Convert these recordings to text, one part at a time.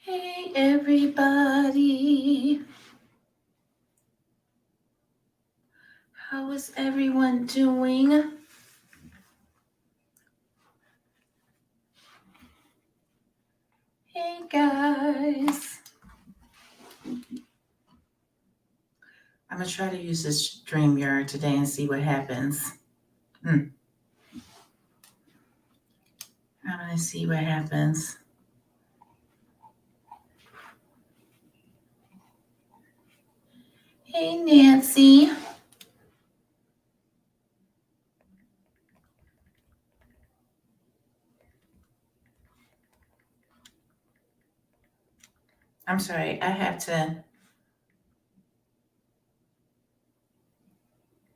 Hey everybody, how is everyone doing? Hey guys, I'm gonna try to use this StreamYard today and see what happens. I'm gonna see what happens. Hey Nancy. I'm sorry, I have to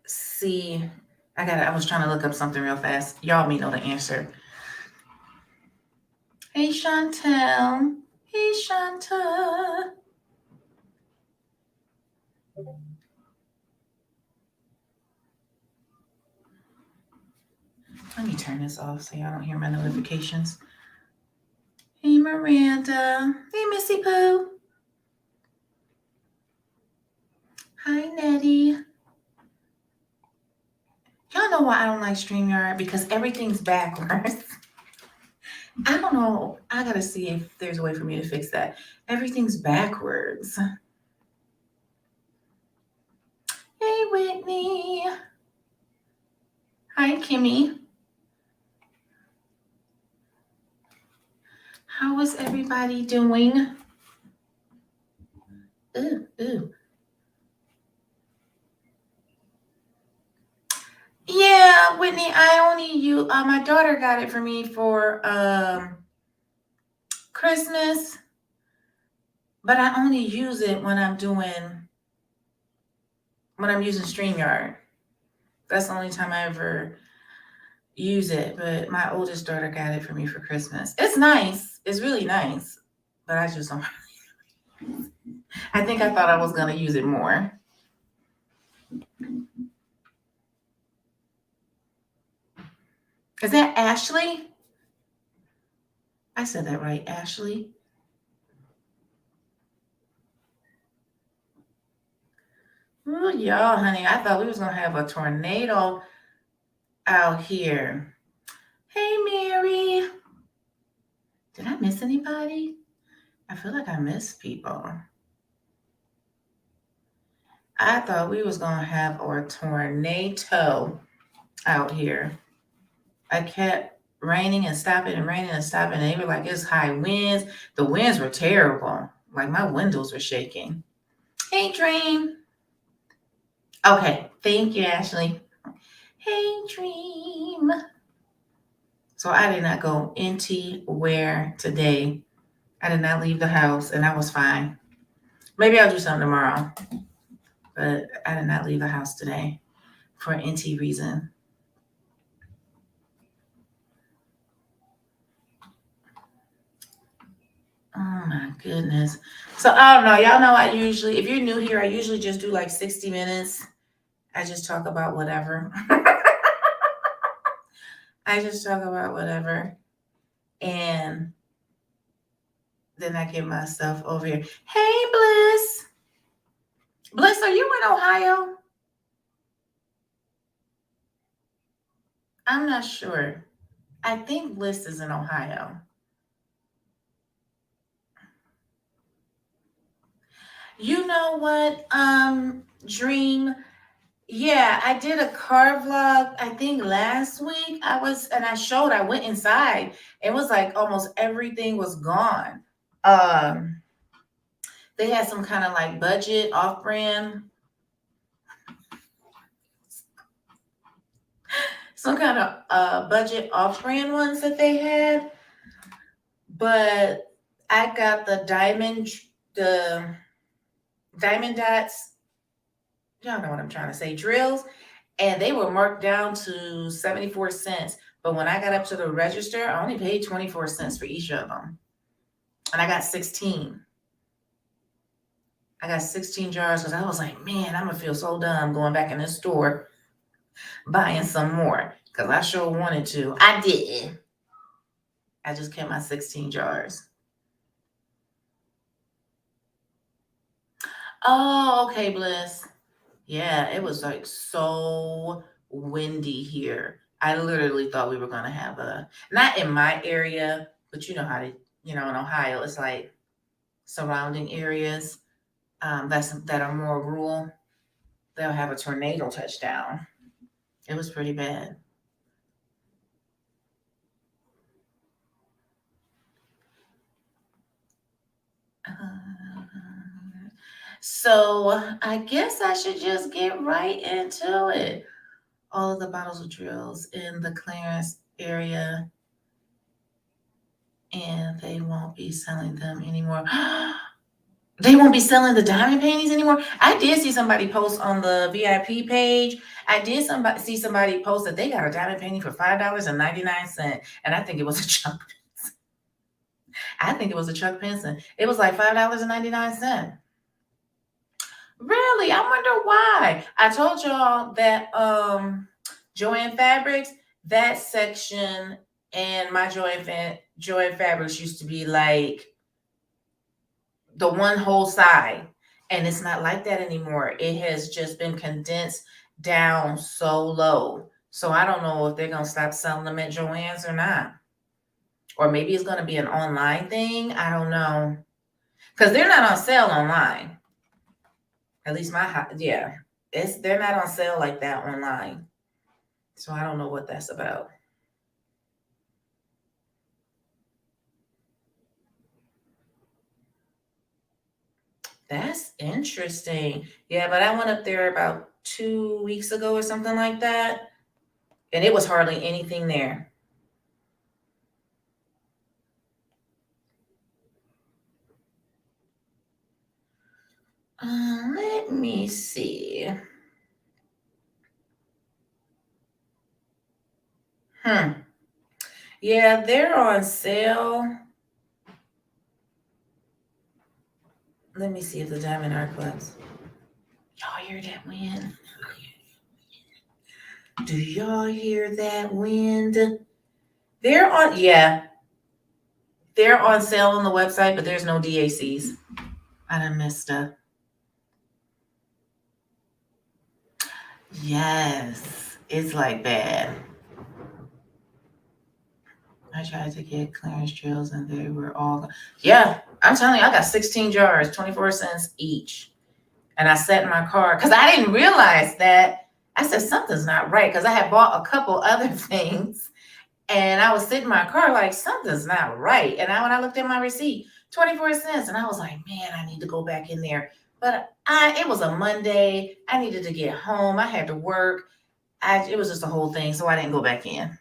see. I was trying to look up something real fast. Y'all may know the answer. Hey Chantel. Hey Shanta. Let me turn this off so y'all don't hear my notifications. Hey Miranda. Hey Missy Pooh. Hi Nettie. Y'all know why I don't like StreamYard? Because everything's backwards. I don't know. I gotta see if there's a way for me to fix that. Everything's backwards. Hey Whitney. Hi Kimmy. How is everybody doing? Ooh. Yeah, Whitney, my daughter got it for me for Christmas, but I only use it when I'm using StreamYard. That's the only time I ever use it, but my oldest daughter got it for me for Christmas. It's nice. It's really nice, but I just don't. I think I thought I was going to use it more. Is that Ashley? I said that right, Ashley. Oh, y'all, honey, I thought we was going to have a tornado out here. Hey, Mary. Did I miss anybody? I feel like I missed people. I thought we was going to have a tornado out here. I kept raining and stopping and raining and stopping. And they were like, it's high winds. The winds were terrible. Like my windows were shaking. Hey, Dream. Okay. Thank you, Ashley. Hey, Dream. So I did not go anywhere today. I did not leave the house and I was fine. Maybe I'll do something tomorrow. But I did not leave the house today for an NT reason. Oh my goodness. So I don't know. Y'all know if you're new here, I usually just do like 60 minutes. I just talk about whatever. I just talk about whatever. And then I get myself over here. Hey, Bliss. Bliss, are you in Ohio? I'm not sure. I think Bliss is in Ohio. You know what, Dream? Yeah, I did a car vlog, I think last week. I went inside. It was like almost everything was gone. They had some kind of like budget off-brand, some kind of budget off-brand ones that they had. But I got the diamond dots. Y'all know what I'm trying to say, drills. And they were marked down to 74 cents. But when I got up to the register, I only paid 24 cents for each of them. And I got 16. I got 16 jars because I was like, man, I'm going to feel so dumb going back in this store buying some more because I sure wanted to. I did. I just kept my 16 jars. Oh, okay, Bliss. Yeah, it was like so windy here. I literally thought we were gonna have not in my area, but you know how to, in Ohio, it's like surrounding areas that are more rural. They'll have a tornado touchdown. It was pretty bad. Uh, so I guess I should just get right into it. All of the bottles of drills in the clearance area, and they won't be selling them anymore. They won't be selling the diamond paintings anymore. I did see somebody post on the VIP page. I did see somebody post that they got a diamond painting for $5.99, and I think it was a Chuck. I think it was a Chuck Pinson. It was like $5.99. Really? I wonder why. I told y'all that Joann Fabrics, that section and my Joann Fabrics used to be like the one whole side. And it's not like that anymore. It has just been condensed down so low. So I don't know if they're gonna stop selling them at Joann's or not. Or maybe it's gonna be an online thing. I don't know. Because they're not on sale online. At least yeah. They're not on sale like that online. So I don't know what that's about. That's interesting. Yeah, but I went up there about 2 weeks ago or something like that, and it was hardly anything there. Let me see. Yeah, they're on sale. Let me see if the Diamond Art Clubs. Y'all hear that wind? Do y'all hear that wind? Yeah, they're on sale on the website, but there's no DACs. I done missed stuff. Yes, it's like bad. I tried to get clearance drills and they were all, yeah, I'm telling you, I got 16 jars, 24 cents each. And I sat in my car because I didn't realize that. I said, something's not right because I had bought a couple other things and I was sitting in my car like, something's not right. And when I looked at my receipt, 24 cents, and I was like, man, I need to go back in there. But it was a Monday. I needed to get home. I had to work. It was just a whole thing. So I didn't go back in.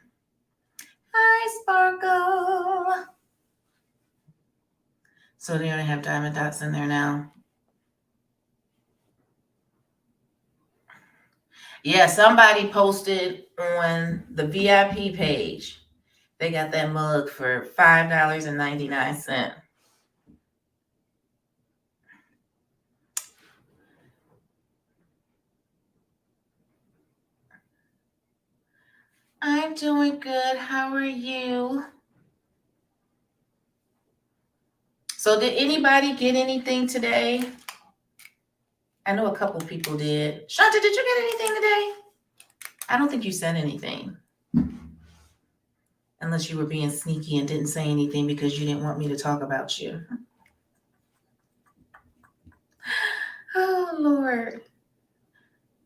Hi, Sparkle. So they only have diamond dots in there now. Yeah, somebody posted on the VIP page. They got that mug for $5.99. I'm doing good. How are you? So did anybody get anything today? I know a couple people did. Shanta, did you get anything today? I don't think you said anything. Unless you were being sneaky and didn't say anything because you didn't want me to talk about you. Oh, Lord.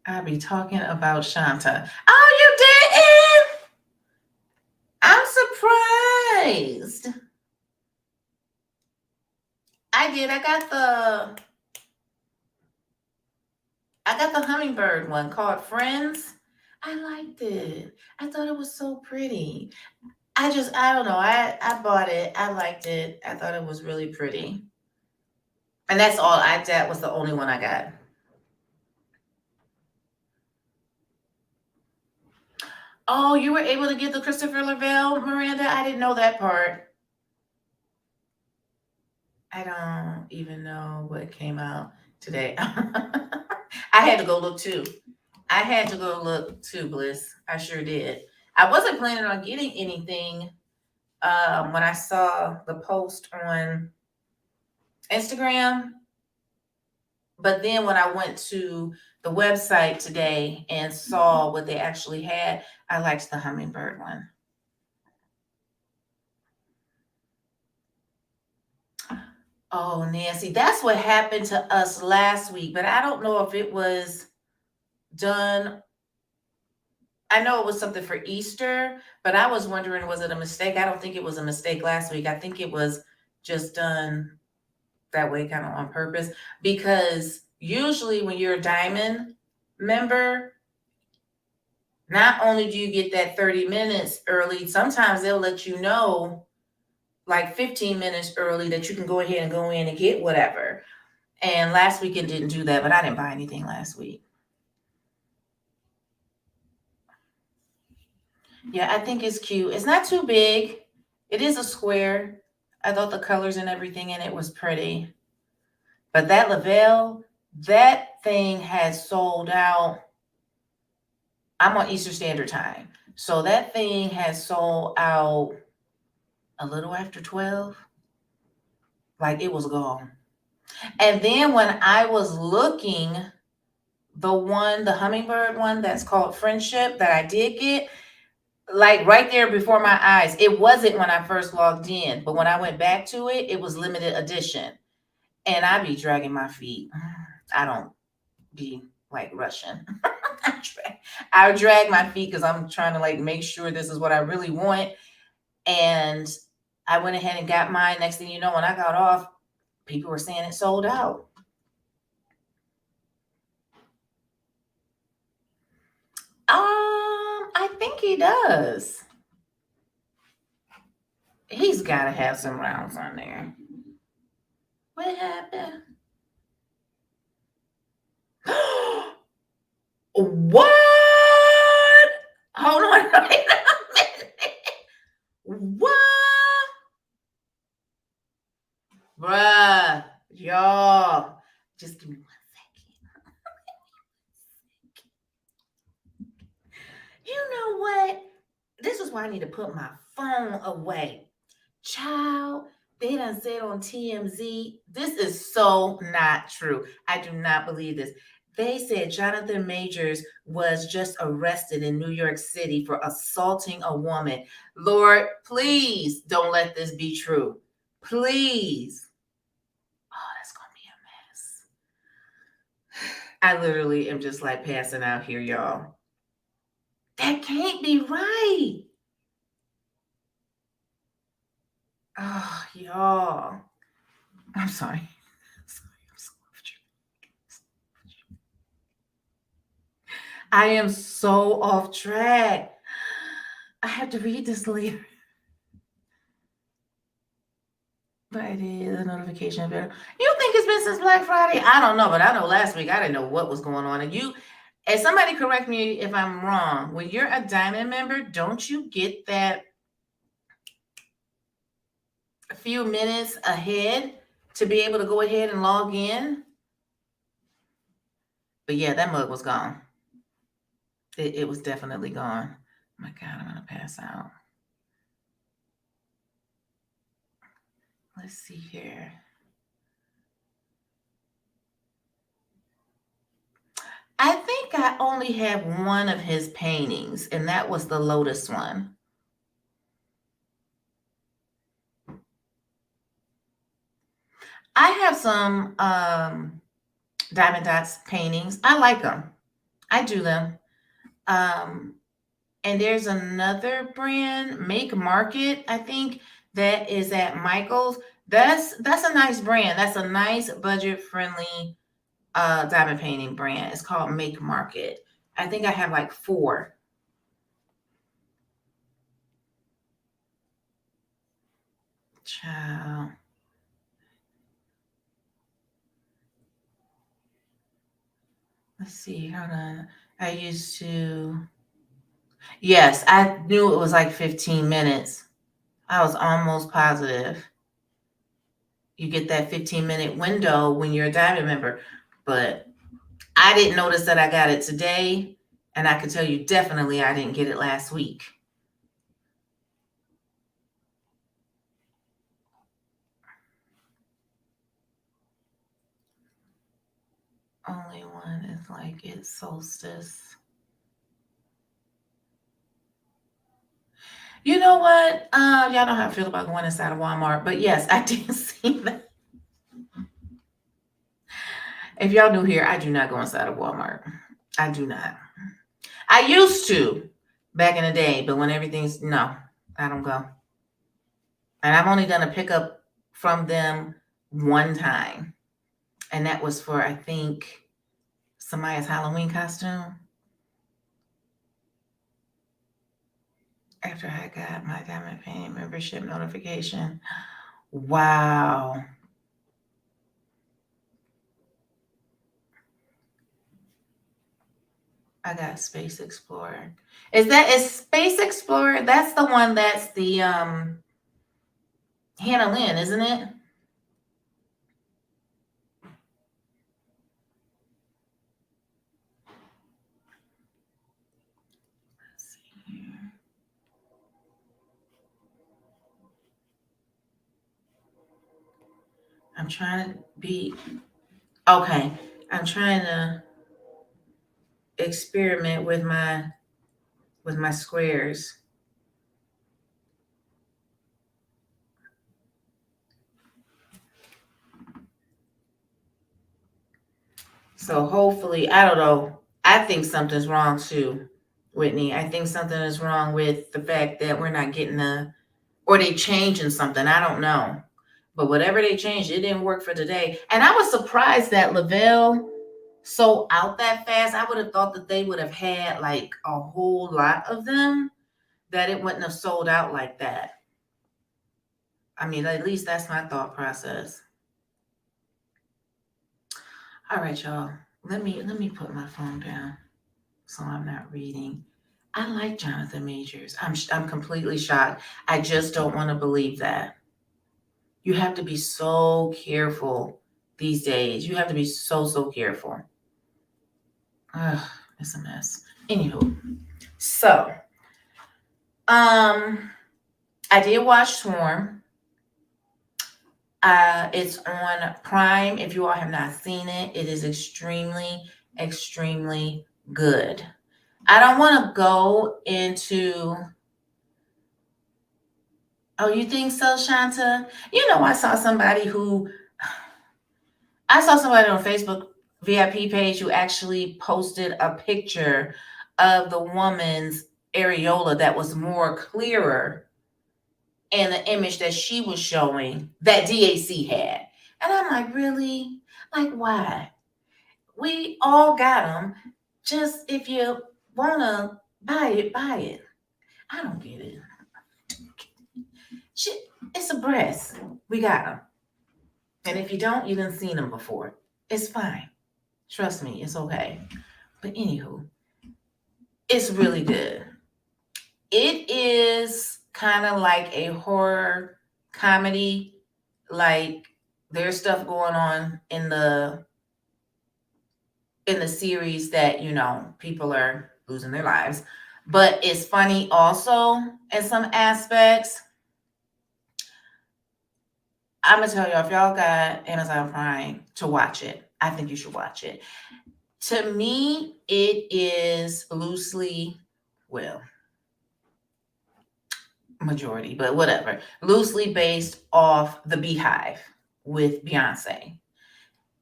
I'll be talking about Shanta. Oh, you didn't? I'm surprised. I did. I got the hummingbird one called Friends. I liked it. I thought it was so pretty. I don't know. I bought it. I liked it. I thought it was really pretty. And that's all. That was the only one I got. Oh, you were able to get the Christopher Lavelle, Miranda? I didn't know that part. I don't even know what came out today. I had to go look too. I had to go look too, Bliss. I sure did. I wasn't planning on getting anything when I saw the post on Instagram. But then when I went to the website today and saw what they actually had, I liked the hummingbird one. Oh, Nancy, that's what happened to us last week, but I don't know if it was done. I know it was something for Easter, but I was wondering, was it a mistake? I don't think it was a mistake last week. I think it was just done that way, kind of on purpose, because usually when you're a diamond member, not only do you get that 30 minutes early, sometimes they'll let you know like 15 minutes early that you can go ahead and go in and get whatever. And last weekend didn't do that, but I didn't buy anything last week. Yeah, I think it's cute. It's not too big. It is a square. I thought the colors and everything in it was pretty. But that Lavelle, that thing has sold out. I'm on Eastern Standard Time. So that thing has sold out a little after 12. Like it was gone. And then when I was looking, the hummingbird one that's called Friendship that I did get, like right there before my eyes. It wasn't when I first logged in, but when I went back to it, it was limited edition. And I be dragging my feet. I don't be like rushing. I drag my feet because I'm trying to like make sure this is what I really want. And I went ahead and got mine. Next thing you know, when I got off, people were saying it sold out. I think he does. He's got to have some rounds on there. What happened? What? Hold on. Wait a minute. What? Bruh, y'all. Just give me 1 second. You know what? This is why I need to put my phone away. Child, they done said on TMZ, this is so not true. I do not believe this. They said Jonathan Majors was just arrested in New York City for assaulting a woman. Lord, please don't let this be true. Please. Oh, that's going to be a mess. I literally am just like passing out here, y'all. That can't be right. Oh, y'all. I'm sorry. I am so off track. I have to read this later. But it is a notification. You think it's been since Black Friday? I don't know, but I know last week I didn't know what was going on. And somebody correct me if I'm wrong. When you're a diamond member, don't you get that a few minutes ahead to be able to go ahead and log in? But yeah, that mug was gone. It was definitely gone. Oh my God, I'm gonna pass out. Let's see here. I think I only have one of his paintings, and that was the lotus one. I have some Diamond Dots paintings. I like them. I do them. And there's another brand, Make Market, I think, that is at Michael's. That's a nice brand. That's a nice budget friendly diamond painting brand. It's called Make Market. I think I have like 4. Child. Let's see. Hold on. I used to. Yes, I knew it was like 15 minutes. I was almost positive. You get that 15-minute window when you're a diamond member. But I didn't notice that I got it today. And I can tell you definitely I didn't get it last week. only one is like it's solstice. You know what? Y'all know how I feel about going inside of Walmart, but yes, I did see that. If y'all new here, I do not go inside of Walmart. I do not. I used to back in the day, but when everything's no, I don't go. And I've only done a pickup from them one time, and that was for I think Samaya's Halloween costume. After I got my Diamond Painting membership notification. Wow. I got Space Explorer. Is Space Explorer? That's the one that's the Hannah Lynn, isn't it? Let's see here. I'm trying to be okay. I'm trying to experiment with my squares. So hopefully, I don't know. I think something's wrong too, Whitney. I think something is wrong with the fact that we're not getting or they changing something. I don't know. But whatever they changed, it didn't work for today. And I was surprised that Lavelle sold out that fast. I would have thought that they would have had like a whole lot of them, that it wouldn't have sold out like that. I mean, at least that's my thought process. All right, y'all. Let me put my phone down so I'm not reading. I like Jonathan Majors. I'm completely shocked. I just don't want to believe that. You have to be so careful these days. You have to be so careful. Ugh, it's a mess. Anywho, so I did watch Swarm. It's on Prime. If you all have not seen it, it is extremely good. I don't want to go into. Oh, you think so, Shanta? You know, I saw somebody on Facebook VIP page who actually posted a picture of the woman's areola that was more clearer in the image that she was showing that DAC had. And I'm like, really? Like, why? We all got them. Just if you want to buy it, buy it. I don't get it. Shit, it's a breast. We got them. And if you don't, you didn't seen them before. It's fine. Trust me, it's okay. But anywho, it's really good. It is kind of like a horror comedy. Like there's stuff going on in the series that, you know, people are losing their lives. But it's funny also in some aspects. I'm gonna tell y'all, if y'all got Amazon Prime, to watch it. I think you should watch it. To me, it is loosely, well, majority, but whatever, loosely based off The Beehive with Beyonce.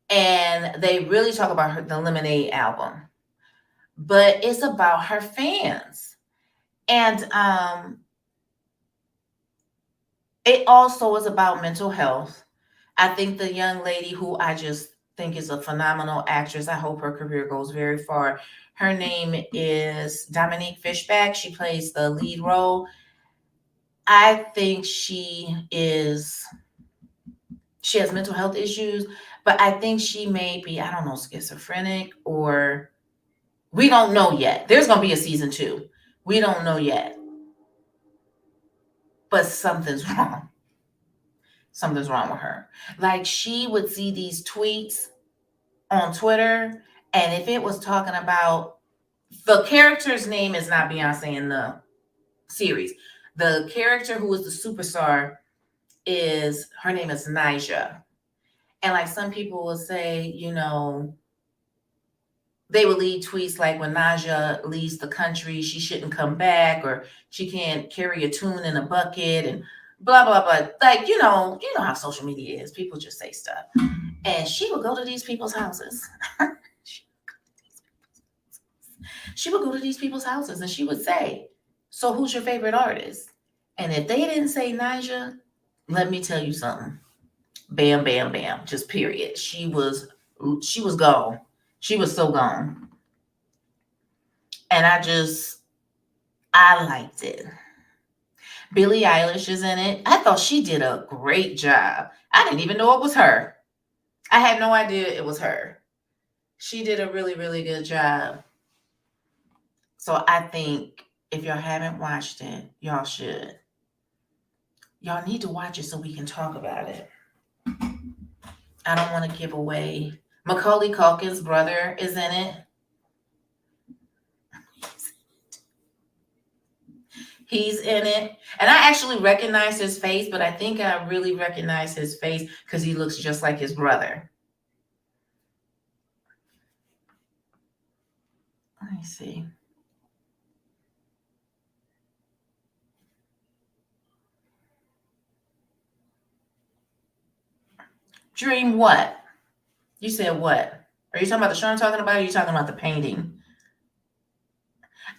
And they really talk about the Lemonade album, but it's about her fans. And it also is about mental health. I think the young lady who I just think is a phenomenal actress, I hope her career goes very far. Her name is Dominique Fishback. She plays the lead role. I think she has mental health issues, but I think she may be, I don't know, schizophrenic, or we don't know yet. There's going to be a season 2. We don't know yet. But something's wrong. Something's wrong with her. Like, she would see these tweets on Twitter, and if it was talking about, the character's name is not Beyonce in the series. The character who is the superstar her name is Nija. And like some people will say, you know, they would leave tweets like when Naja leaves the country, she shouldn't come back, or she can't carry a tune in a bucket, and blah blah blah. Like, you know how social media is. People just say stuff. And she would go to these people's houses. She would go to these people's houses and she would say, "So who's your favorite artist?" And if they didn't say Naja, let me tell you something. Bam, bam, bam. Just period. She was gone. She was so gone. And I liked it. Billie Eilish is in it. I thought she did a great job. I didn't even know it was her. I had no idea it was her. She did a really, really good job. So I think if y'all haven't watched it, y'all should. Y'all need to watch it so we can talk about it. I don't want to give away. Macaulay Culkin's brother is in it. He's in it. And I actually recognize his face, but I think I really recognize his face because he looks just like his brother. Let me see. Dream what? You said what? Are you talking about the show I'm talking about, or are you talking about the painting?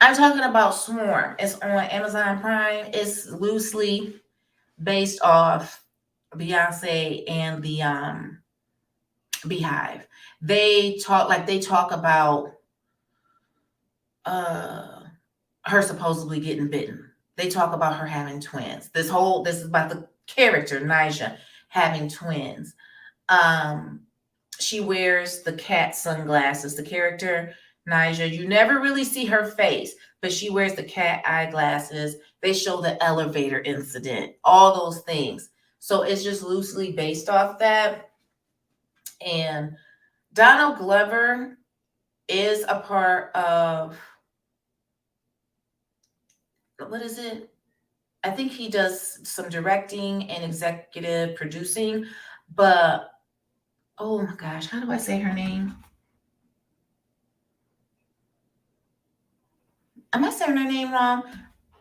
I'm talking about Swarm. It's on Amazon Prime. It's loosely based off Beyonce and the Beehive. They talk about her supposedly getting bitten. They talk about her having twins. This is about the character Naja having twins. She wears the cat sunglasses. The character Naja, you never really see her face, but she wears the cat eyeglasses. They show the elevator incident, all those things. So it's just loosely based off that. And Donald Glover is a part of, what is it? I think he does some directing and executive producing, but oh my gosh, how do I say her name? Am I saying her name wrong?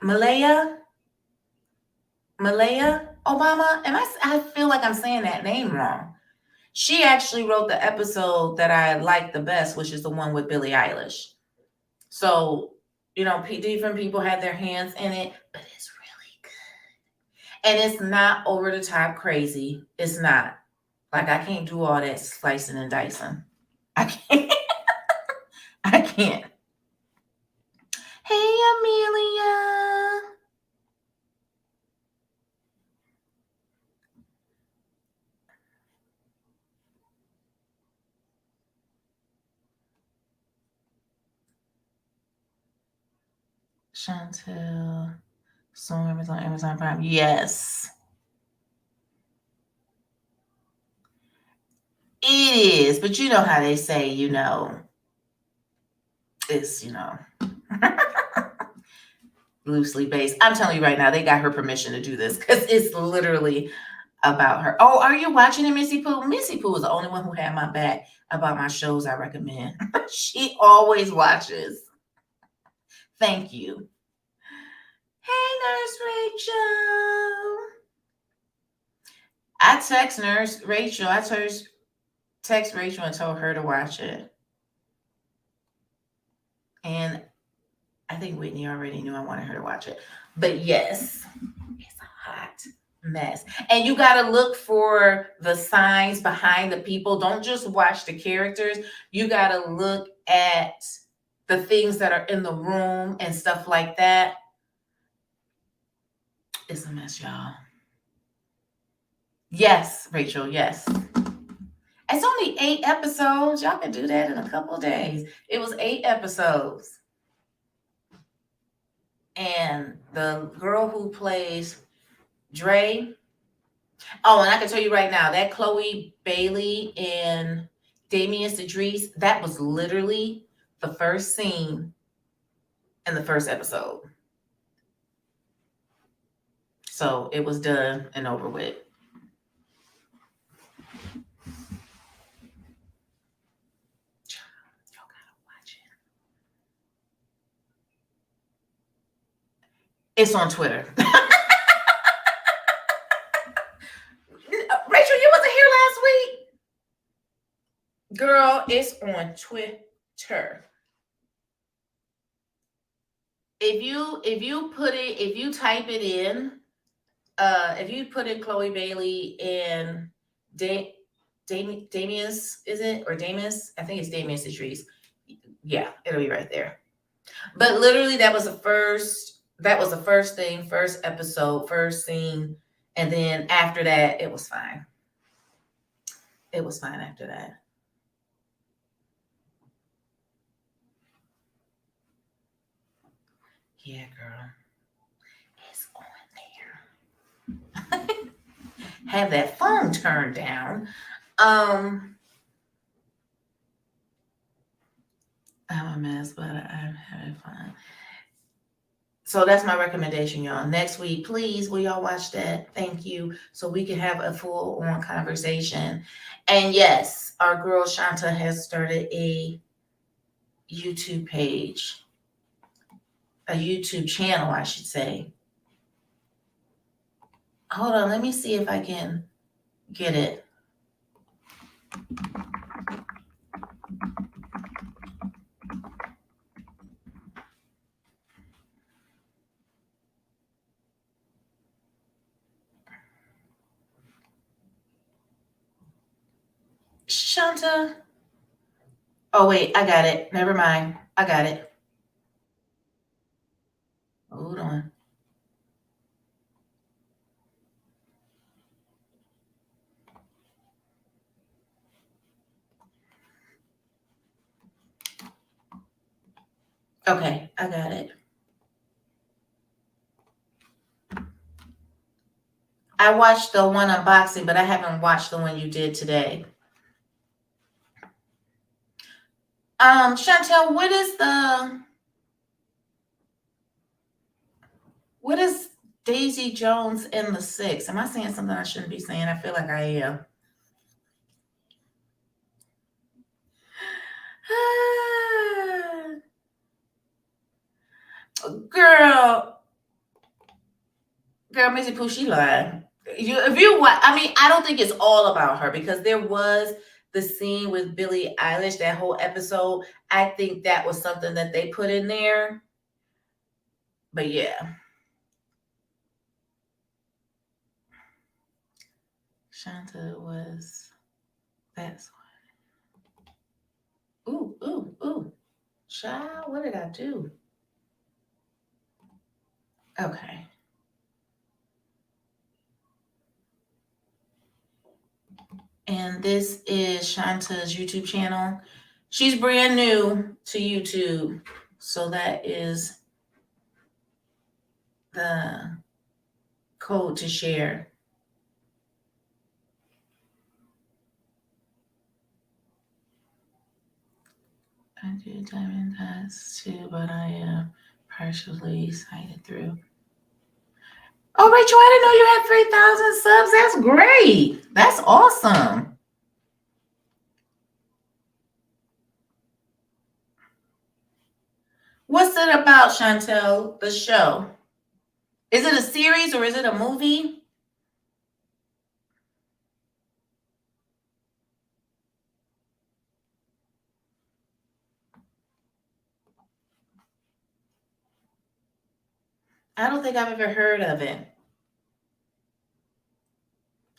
Malaya Obama? I feel like I'm saying that name wrong. She actually wrote the episode that I like the best, which is the one with Billie Eilish. So, different people had their hands in it, but it's really good. And it's not over the top crazy. It's not. Like, I can't do all that slicing and dicing. I can't. I can't. Hey, Amelia. Chantel. Song is on Amazon Prime. Yes. It is. But you know how they say, it's, loosely based. I'm telling you right now, they got her permission to do this because it's literally about her. Oh, are you watching it, Missy Pooh? Missy Pooh is the only one who had my back about my shows I recommend. She always watches. Thank you. Hey, Nurse Rachel. I text Nurse Rachel. I text Rachel and told her to watch it. And I think Whitney already knew I wanted her to watch it. But yes, it's a hot mess. And you got to look for the signs behind the people. Don't just watch the characters. You got to look at the things that are in the room and stuff like that. It's a mess, y'all. Yes, Rachel, yes. It's only 8 episodes. Y'all can do that in a couple of days. It was 8 episodes. And the girl who plays Dre. Oh, and I can tell you right now, that Chloe Bailey and Damian Idris, that was literally the first scene in the first episode. So it was done and over with. Y'all gotta watch It's on Twitter. Rachel, you wasn't here last week. Girl, it's on Twitter. If you type it in, if you put in Chloe Bailey and Damius, is it? Or Damus? I think it's Damius Idris. Yeah, it'll be right there. But literally that was the first thing, first episode, first scene. And then after that, it was fine. It was fine after that. Yeah, girl. It's on there. Have that phone turned down. I'm a mess, but I'm having fun. So that's my recommendation, y'all. Next week, please, will y'all watch that? Thank you. So we can have a full-on conversation. And yes, our girl Shanta has started a YouTube page, a YouTube channel, I should say. Hold on, let me see if I can get it. Shanta. Oh, wait, I got it. Never mind. I got it. Hold on. Okay, I got it. I watched the one unboxing, but I haven't watched the one you did today. Chantel, what is Daisy Jones and the Six? Am I saying something I shouldn't be saying? I feel like I am. Girl, Missy Pooh, she lied. I don't think it's all about her, because there was the scene with Billie Eilish, that whole episode. I think that was something that they put in there. But yeah. Shanta was, that's one. Ooh. Child, what did I do? Okay. And this is Shanta's YouTube channel. She's brand new to YouTube, so that is the code to share. I do diamond tests too, but I am partially sighted through. Oh, Rachel, I didn't know you had 3,000 subs. That's great. That's awesome. What's it about, Chantel, the show? Is it a series or is it a movie? I don't think I've ever heard of it.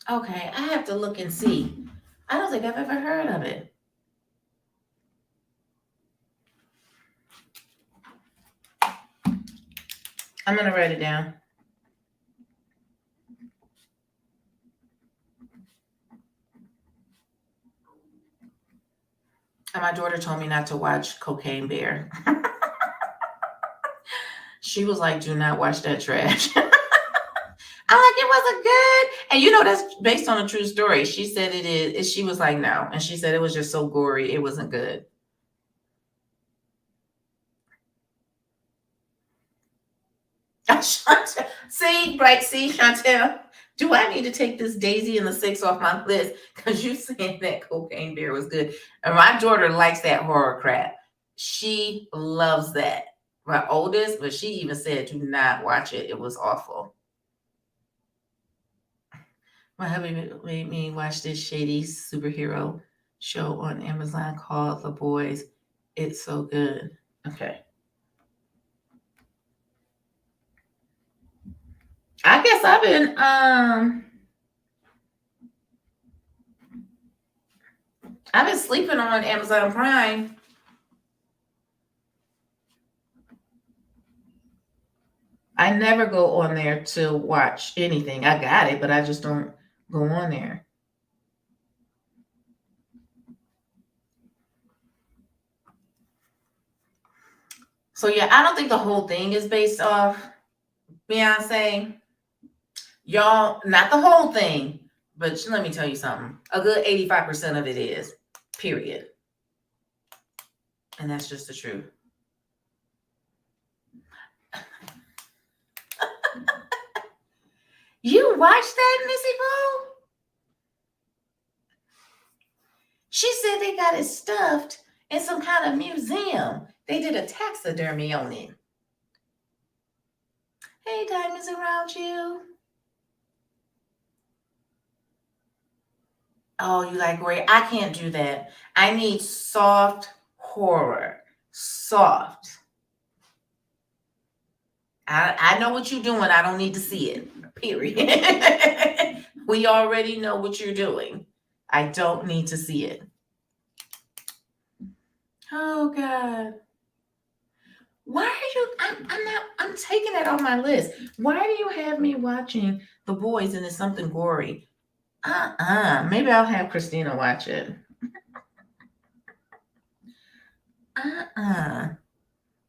Okay, I have to look and see. I don't think I've ever heard of it. I'm going to write it down. And my daughter told me not to watch Cocaine Bear. She was like, do not watch that trash. I'm like, it wasn't good. And that's based on a true story. She said it is. She was like, no. And she said it was just so gory. It wasn't good. See, Chantel, do I need to take this Daisy and the Six off my list? Because you saying that Cocaine Bear was good. And my daughter likes that horror crap. She loves that. my oldest, but she even said, do not watch it. It was awful. My hubby made me watch this shady superhero show on Amazon called The Boys. It's so good. Okay. I guess I've been sleeping on Amazon Prime. I never go on there to watch anything. I got it, but I just don't go on there. So yeah, I don't think the whole thing is based off Beyonce. Y'all, not the whole thing, but let me tell you something. A good 85% of it is, period. And that's just the truth. You watched that, Missy Boo? She said they got it stuffed in some kind of museum. They did a taxidermy on it. Hey, diamonds around you. Oh, you like gray? I can't do that. I need soft horror. Soft. I know what you're doing. I don't need to see it. Period. We already know what you're doing. I don't need to see it. Oh God. Why are you I'm taking that off my list. Why do you have me watching The Boys and it's something gory? Maybe I'll have Christina watch it.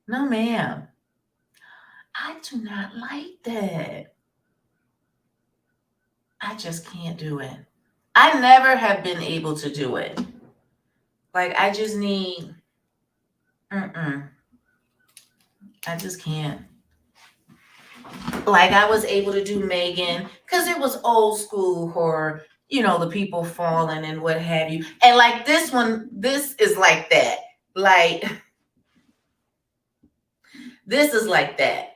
No, ma'am. I do not like that. I just can't do it. I never have been able to do it. Like, I just need, I just can't. Like, I was able to do Megan because it was old school horror, the people falling and what have you. And like this one, this is like that. Like, this is like that.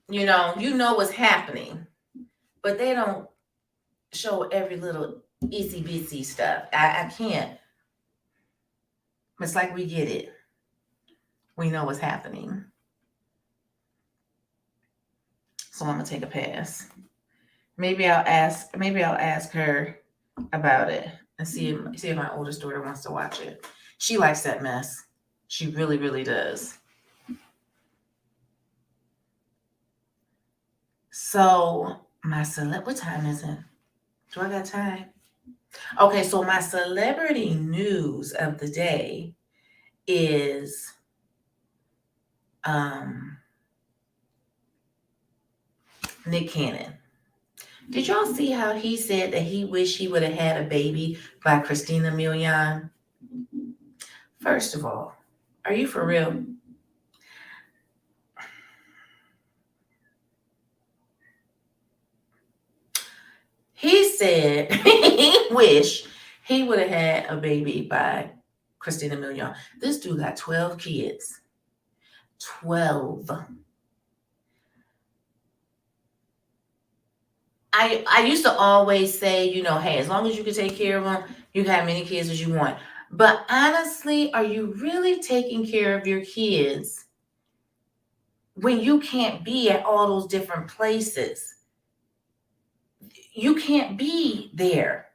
You know what's happening, but they don't show every little itsy bitsy stuff. I can't. It's like we get it. We know what's happening. So I'm gonna take a pass. Maybe I'll ask her about it and see if my oldest daughter wants to watch it. She likes that mess. She really, really does. So what time is it? Do I got time? Okay, so my celebrity news of the day is Nick Cannon. Did y'all see how he said that he wished he would have had a baby by Christina Milian? First of all, are you for real? He said he wished he would have had a baby by Christina Milian. This dude got 12 kids. 12. I used to always say, hey, as long as you can take care of them, you can have many kids as you want. But honestly, are you really taking care of your kids when you can't be at all those different places? You can't be there.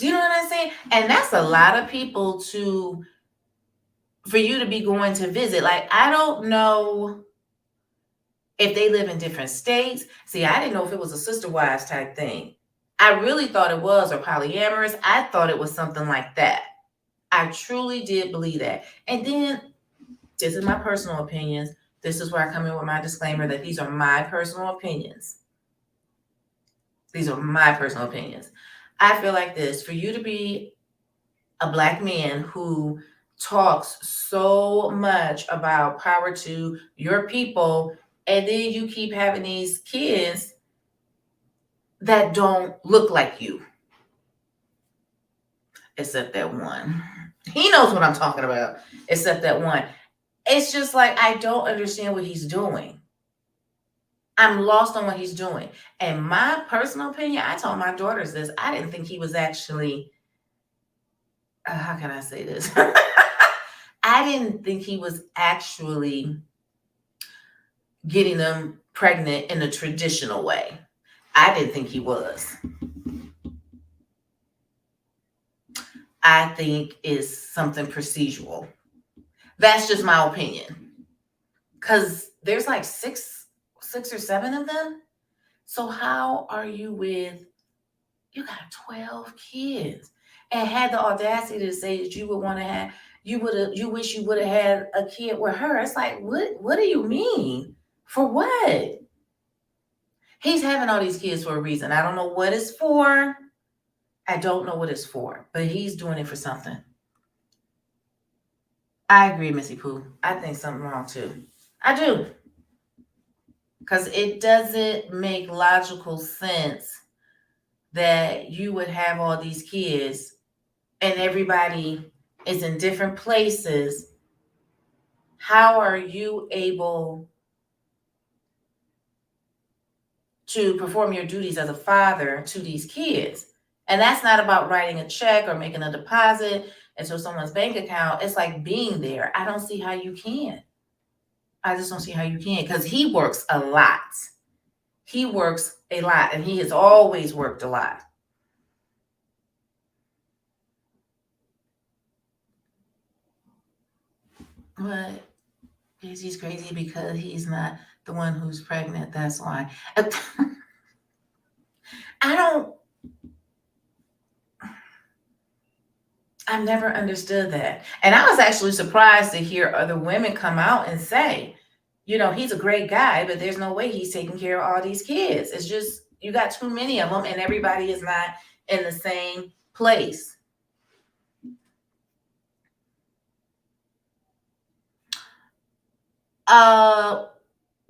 You know what I'm saying? And that's a lot of people for you to be going to visit. Like, I don't know if they live in different states. See, I didn't know if it was a sister wives type thing. I really thought it was, or polyamorous. I thought it was something like that. I truly did believe that. And then, this is my personal opinions. This is where I come in with my disclaimer that these are my personal opinions. These are my personal opinions. I feel like this. For you to be a Black man who talks so much about power to your people, and then you keep having these kids that don't look like you. Except that one. He knows what I'm talking about. Except that one. It's just like, I don't understand what he's doing. I'm lost on what he's doing. And my personal opinion, I told my daughters this, I didn't think he was actually, how can I say this? I didn't think he was actually getting them pregnant in a traditional way. I didn't think he was. I think is something procedural. That's just my opinion. Because there's like six or seven of them. So how are you with, you got 12 kids and had the audacity to say that you would want to have, you wish you would have had a kid with her. It's like, what do you mean? For what? He's having all these kids for a reason. I don't know what it's for. I don't know what it's for, but he's doing it for something. I agree, Missy Pooh. I think something wrong too. I do. Because it doesn't make logical sense that you would have all these kids and everybody is in different places. How are you able to perform your duties as a father to these kids? And that's not about writing a check or making a deposit into someone's bank account. It's like being there. I don't see how you can. I just don't see how you can, because he works a lot. He works a lot, and he has always worked a lot. But he's crazy because he's not the one who's pregnant. That's why. I've never understood that. And I was actually surprised to hear other women come out and say, he's a great guy, but there's no way he's taking care of all these kids. It's just, you got too many of them and everybody is not in the same place. What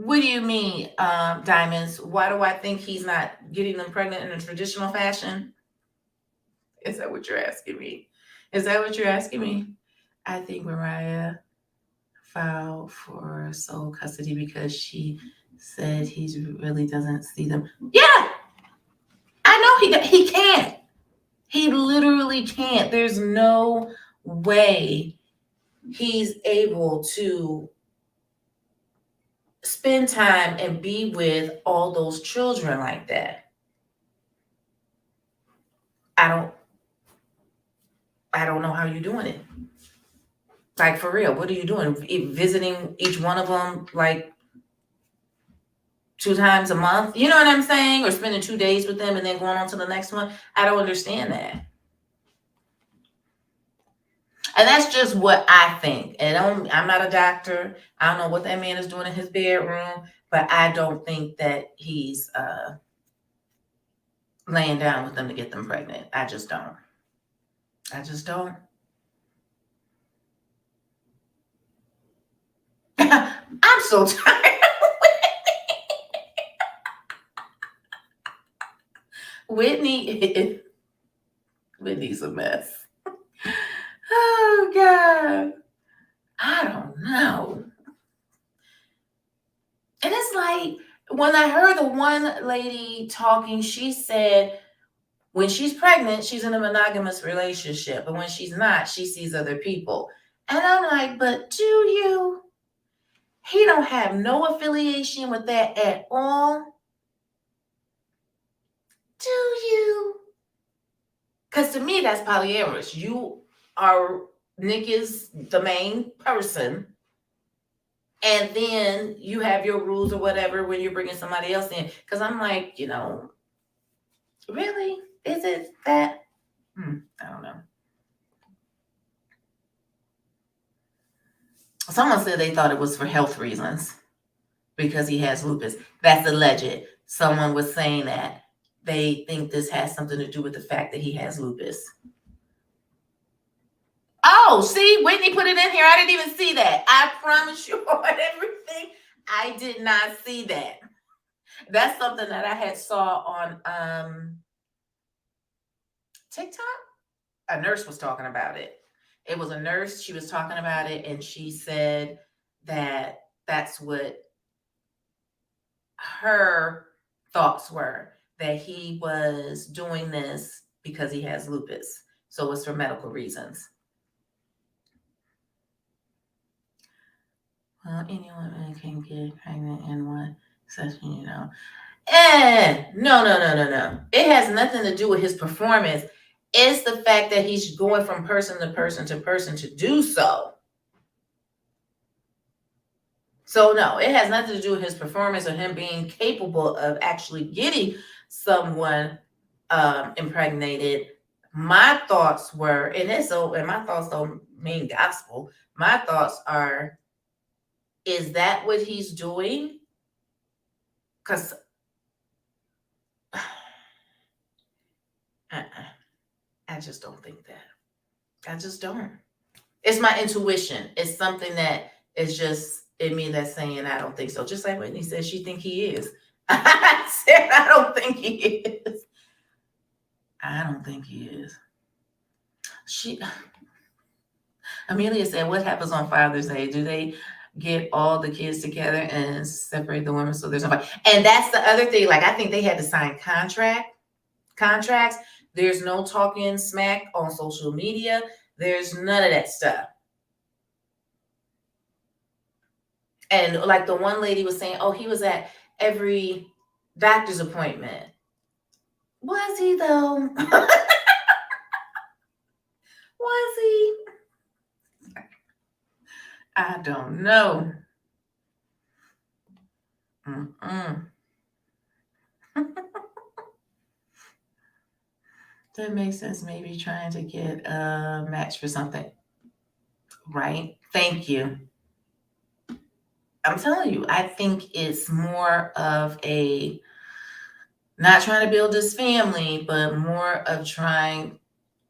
do you mean, Diamonds? Why do I think he's not getting them pregnant in a traditional fashion? Is that what you're asking me? Is that what you're asking me? I think Mariah filed for sole custody because she said he really doesn't see them. Yeah, I know he can't. He literally can't. There's no way he's able to spend time and be with all those children like that. I don't know how you're doing it. Like, for real, what are you doing? Visiting each one of them like 2 times a month? You know what I'm saying? Or spending 2 days with them and then going on to the next one? I don't understand that. And that's just what I think. And I'm not a doctor. I don't know what that man is doing in his bedroom, but I don't think that he's laying down with them to get them pregnant. I just don't. I just don't. I'm so tired. Whitney's a mess. Oh God. I don't know. And it's like, when I heard the one lady talking, she said when she's pregnant, she's in a monogamous relationship. But when she's not, she sees other people. And I'm like, but do you? He don't have no affiliation with that at all. Do you? Because to me, that's polyamorous. Nick is the main person. And then you have your rules or whatever when you're bringing somebody else in. Because I'm like, really? Is it that? I don't know. Someone said they thought it was for health reasons because he has lupus. That's alleged. Someone was saying that they think this has something to do with the fact that he has lupus. Oh, see, Whitney put it in here. I didn't even see that. I promise you on everything, I did not see that. That's something that I had saw on TikTok. A nurse was talking about it. It was a nurse. She was talking about it, and she said that that's what her thoughts were, that he was doing this because he has lupus. So it's for medical reasons. Well, any woman can get pregnant in one session, you know. No. It has nothing to do with his performance. It's the fact that he's going from person to person to person to do so. So no, it has nothing to do with his performance or him being capable of actually getting someone impregnated. My thoughts were, and my thoughts don't mean gospel. My thoughts are, is that what he's doing? Because I just don't think that. I just don't. It's my intuition. It's something that is just in me that's saying I don't think so. Just like Whitney said, she think he is. I said I don't think he is. I don't think he is. Amelia said, what happens on Father's Day? Do they get all the kids together and separate the women so there's no fight? And that's the other thing. Like, I think they had to sign contracts. There's no talking smack on social media. There's none of that stuff. And like the one lady was saying, oh, he was at every doctor's appointment. Was he though? Was he? I don't know. That makes sense. Maybe trying to get a match for something. Right? Thank you. I'm telling you, I think it's more of a not trying to build this family, but more of trying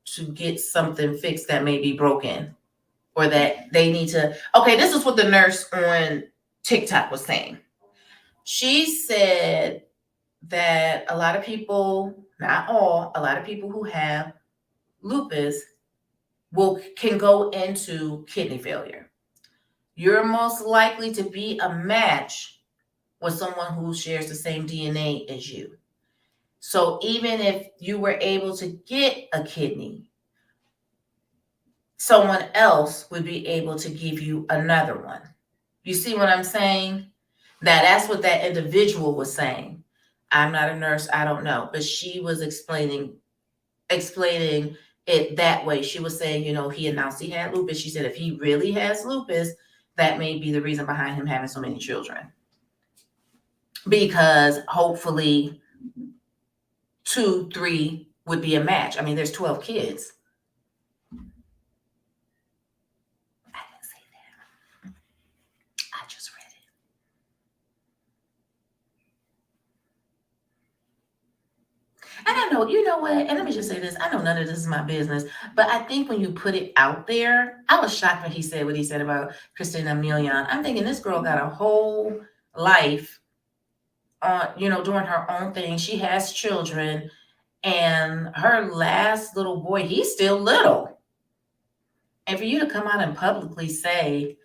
to get something fixed that may be broken or that they need to. Okay, this is what the nurse on TikTok was saying. She said that a lot of people, not all, a lot of people who have lupus can go into kidney failure. You're most likely to be a match with someone who shares the same DNA as you. So even if you were able to get a kidney, someone else would be able to give you another one. You see what I'm saying? That's what that individual was saying. I'm not a nurse, I don't know, but she was explaining it that way. She was saying, he announced he had lupus. She said if he really has lupus, that may be the reason behind him having so many children. Because hopefully 2, 3 would be a match. I mean, there's 12 kids. I didn't say that. I just read it. And I know, you know what? And let me just say this. I know none of this is my business, but I think when you put it out there, I was shocked when he said what he said about Christina Milian. I'm thinking this girl got a whole life, doing her own thing. She has children, and her last little boy, he's still little. And for you to come out and publicly say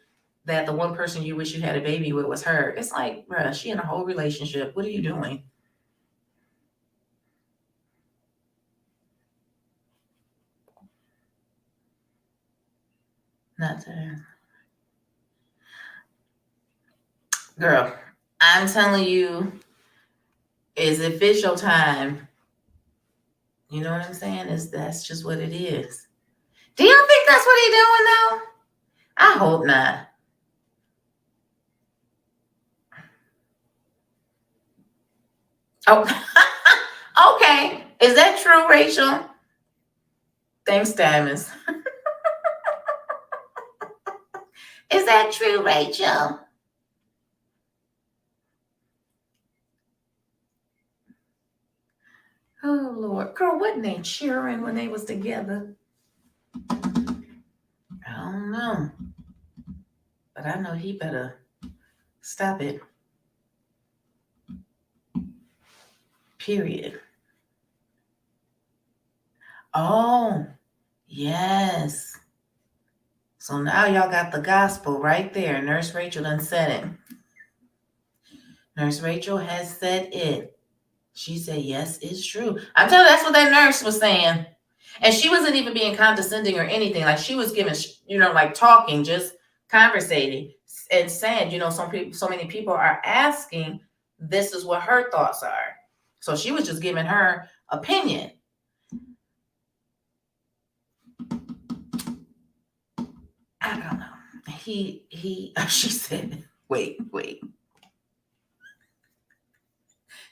that the one person you wish you had a baby with was her, it's like, bruh, she in a whole relationship. What are you doing? Nothing. Girl, I'm telling you, is if it's your time, you know what I'm saying? That's just what it is. Do you think that's what he's doing though? I hope not. Oh, okay. Is that true, Rachel? Thanks, Diamonds. Is that true, Rachel? Oh Lord, girl, wasn't they cheering when they was together? I don't know, but I know he better stop it. Period. Oh, yes. So now y'all got the gospel right there. Nurse Rachel done said it. Nurse Rachel has said it. She said, yes, it's true. I'm telling you, that's what that nurse was saying. And she wasn't even being condescending or anything. Like she was giving, like talking, just conversating and saying, so many people are asking, this is what her thoughts are. So she was just giving her opinion. I don't know. She said, wait.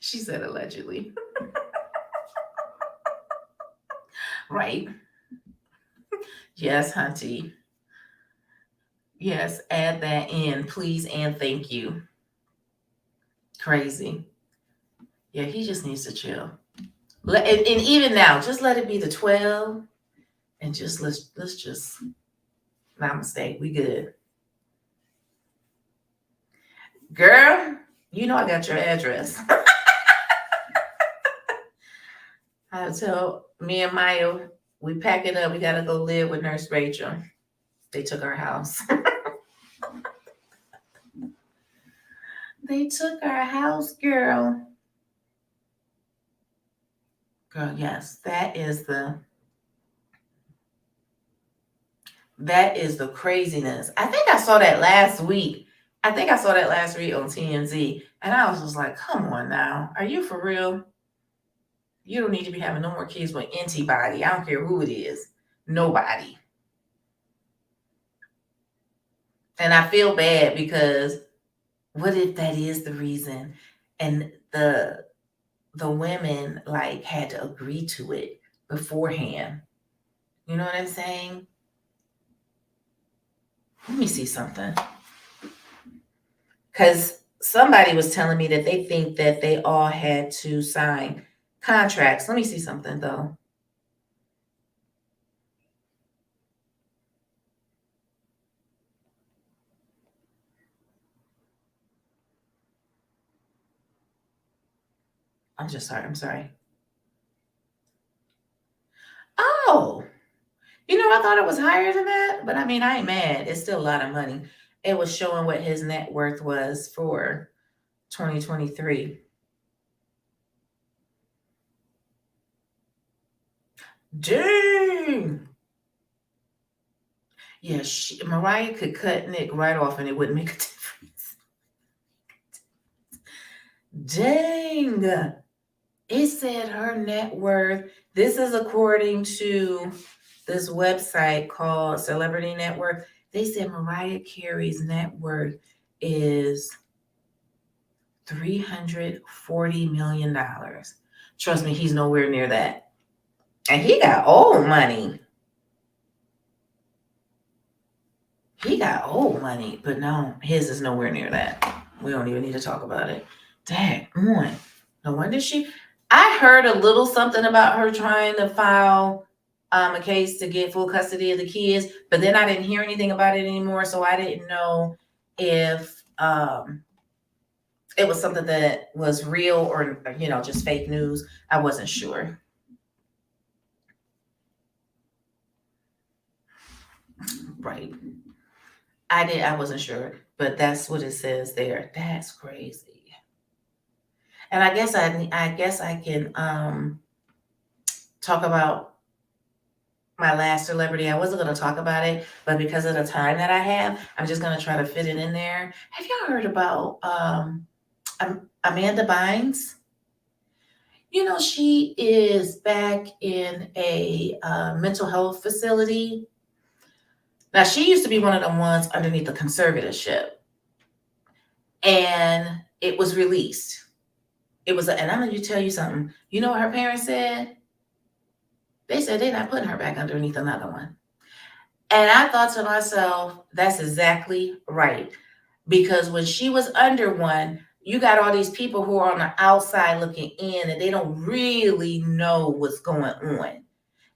She said allegedly. Right. Yes, Hunty. Yes, add that in, please and thank you. Crazy. Yeah, he just needs to chill. And even now, just let it be the 12 and just let's just namaste. We good. Girl, I got your address. I tell me and Maya, we pack it up. We got to go live with Nurse Rachel. They took our house. They took our house, girl. Girl, yes, that is the craziness. I think I saw that last week. on TMZ. And I was just like, come on now. Are you for real? You don't need to be having no more kids with anybody. I don't care who it is. Nobody. And I feel bad because what if that is the reason? And the women had to agree to it beforehand. You know what I'm saying? Let me see something. Because somebody was telling me that they think that they all had to sign contracts. Let me see something though. I'm sorry. Oh, I thought it was higher than that, but I mean, I ain't mad. It's still a lot of money. It was showing what his net worth was for 2023. Dang. Yeah, Mariah could cut Nick right off and it wouldn't make a difference. Dang. It said her net worth, this is according to this website called Celebrity Net Worth. They said Mariah Carey's net worth is $340 million. Trust me, he's nowhere near that. And he got old money. But no, his is nowhere near that. We don't even need to talk about it. Dang, on. No wonder I heard a little something about her trying to file a case to get full custody of the kids, but then I didn't hear anything about it anymore, so I didn't know if it was something that was real or just fake news. I wasn't sure. Right. I wasn't sure, but that's what it says there. That's crazy. And I guess I can talk about my last celebrity. I wasn't going to talk about it, but because of the time that I have, I'm just going to try to fit it in there. Have y'all heard about Amanda Bynes? She is back in a mental health facility. Now, she used to be one of the ones underneath the conservatorship, and it was released. And I'm going to tell you something. You know what her parents said? They said they're not putting her back underneath another one. And I thought to myself, that's exactly right. Because when she was under one, you got all these people who are on the outside looking in and they don't really know what's going on.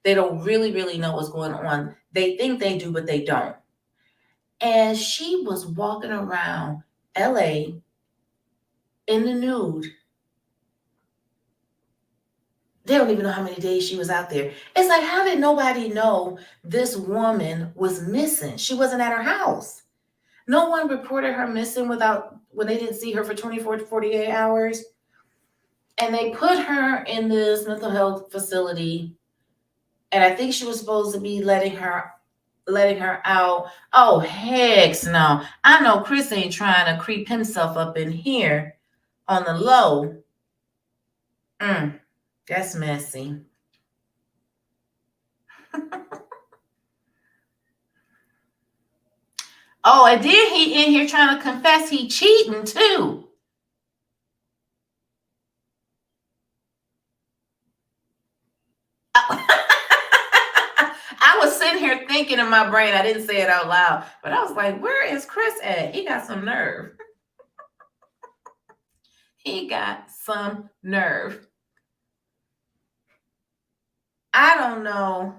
They don't really, really know what's going on. They think they do, but they don't. And she was walking around LA in the nude. They don't even know how many days she was out there. It's like, how did nobody know this woman was missing? She wasn't at her house. No one reported her missing without when they didn't see her for 24 to 48 hours. And they put her in this mental health facility. And I think she was supposed to be letting her out. Oh, heck no. I know Chris ain't trying to creep himself up in here on the low. That's messy. Oh, and then he in here trying to confess he cheating too. I was sitting here thinking in my brain, I didn't say it out loud, but I was like, where is Chris at? He got some nerve. He got some nerve. I don't know.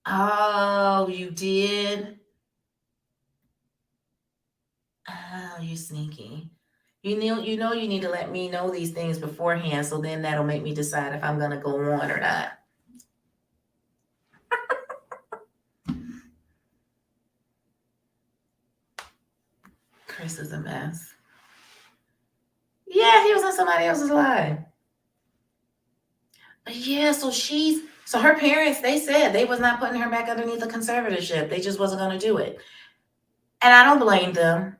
Oh, you did? Oh, you sneaky. You know you need to let me know these things beforehand, so then that'll make me decide if I'm gonna go on or not. Chris is a mess. Yeah, he was on somebody else's live. Yeah, so her parents, they said they was not putting her back underneath the conservatorship. They just wasn't gonna do it. And I don't blame them,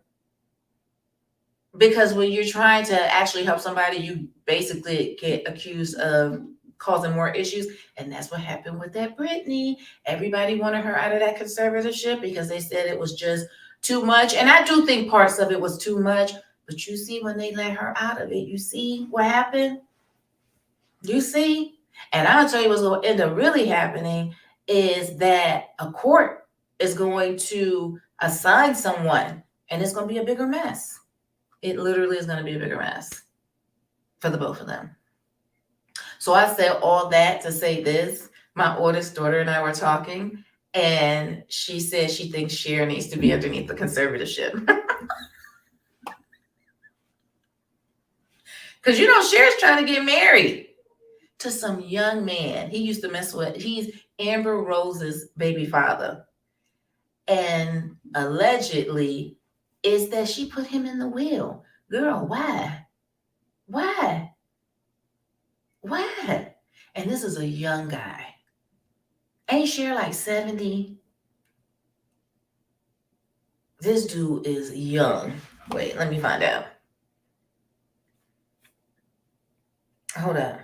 because when you're trying to actually help somebody, you basically get accused of causing more issues. And that's what happened with that Brittany. Everybody wanted her out of that conservatorship because they said it was just too much. And I do think parts of it was too much. But you see, when they let her out of it, you see what happened? You see? And I'll tell you what's going to end up really happening is that a court is going to assign someone, and it's going to be a bigger mess. It literally is going to be a bigger mess for the both of them. So I said all that to say this. My oldest daughter and I were talking, and she said she thinks Cher needs to be underneath the conservatorship. Because Cher's trying to get married to some young man. He used to mess with, he's Amber Rose's baby father. And allegedly, is that she put him in the will. Girl, why? Why? Why? And this is a young guy. Ain't Cher like 70? This dude is young. Wait, let me find out. Hold up.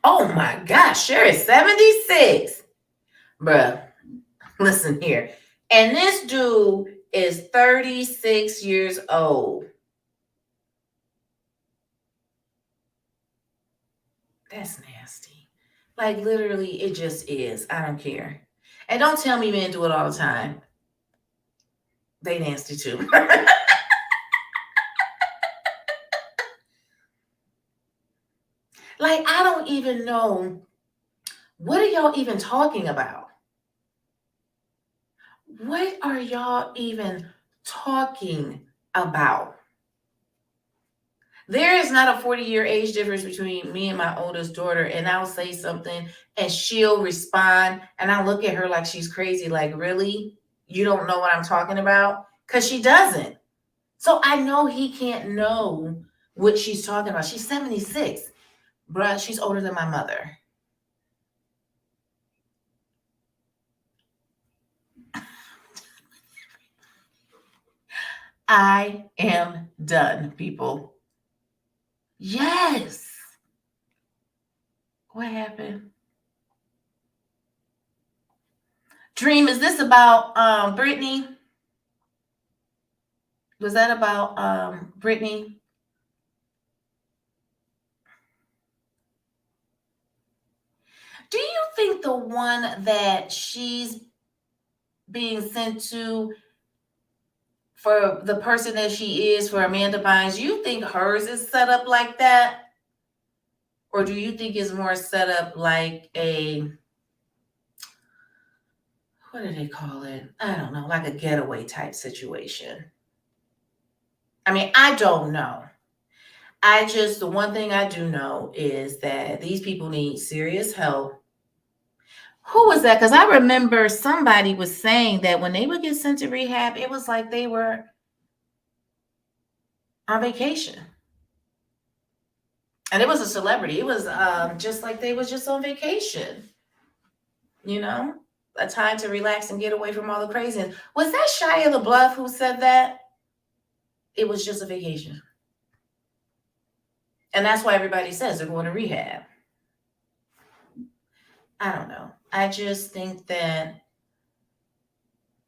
Oh my gosh, Cher is 76. Bruh, listen here. And this dude is 36 years old. That's nasty. Like, literally, it just is. I don't care. And don't tell me men do it all the time. They nasty too. Like, I don't even know. What are y'all even talking about? What are y'all even talking about? There is not a 40-year age difference between me and my oldest daughter, and I'll say something and she'll respond, and I look at her like she's crazy, like, really? You don't know what I'm talking about? Because she doesn't. So I know he can't know what she's talking about. She's 76. Bruh, she's older than my mother. I am done, people. Yes. What happened? Dream, is this about Brittany? Was that about Brittany? Do you think the one that she's being sent to for the person that she is for Amanda Bynes, you think hers is set up like that? Or do you think it's more set up like a what do they call it? I don't know, like a getaway type situation. I mean, I don't know. The one thing I do know is that these people need serious help. Who was that? Because I remember somebody was saying that when they would get sent to rehab, it was like they were on vacation. And it was a celebrity. It was just like they was just on vacation, you know? A time to relax and get away from all the craziness. Was that Shia LaBeouf who said that? It was just a vacation. And that's why everybody says they're going to rehab. I don't know. I just think that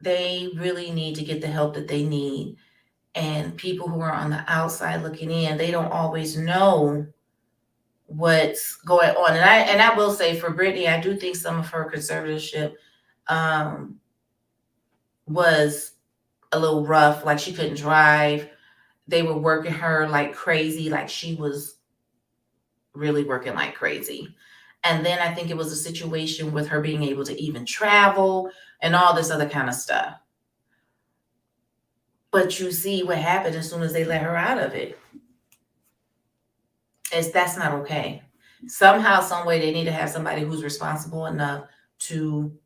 they really need to get the help that they need. And people who are on the outside looking in, they don't always know what's going on. And I will say for Brittany, I do think some of her conservatorship was a little rough. Like she couldn't drive. They were working her like crazy. Like she was really working like crazy. And then I think it was a situation with her being able to even travel and all this other kind of stuff. But you see what happened as soon as they let her out of it. That's not okay. Somehow, some way, they need to have somebody who's responsible enough to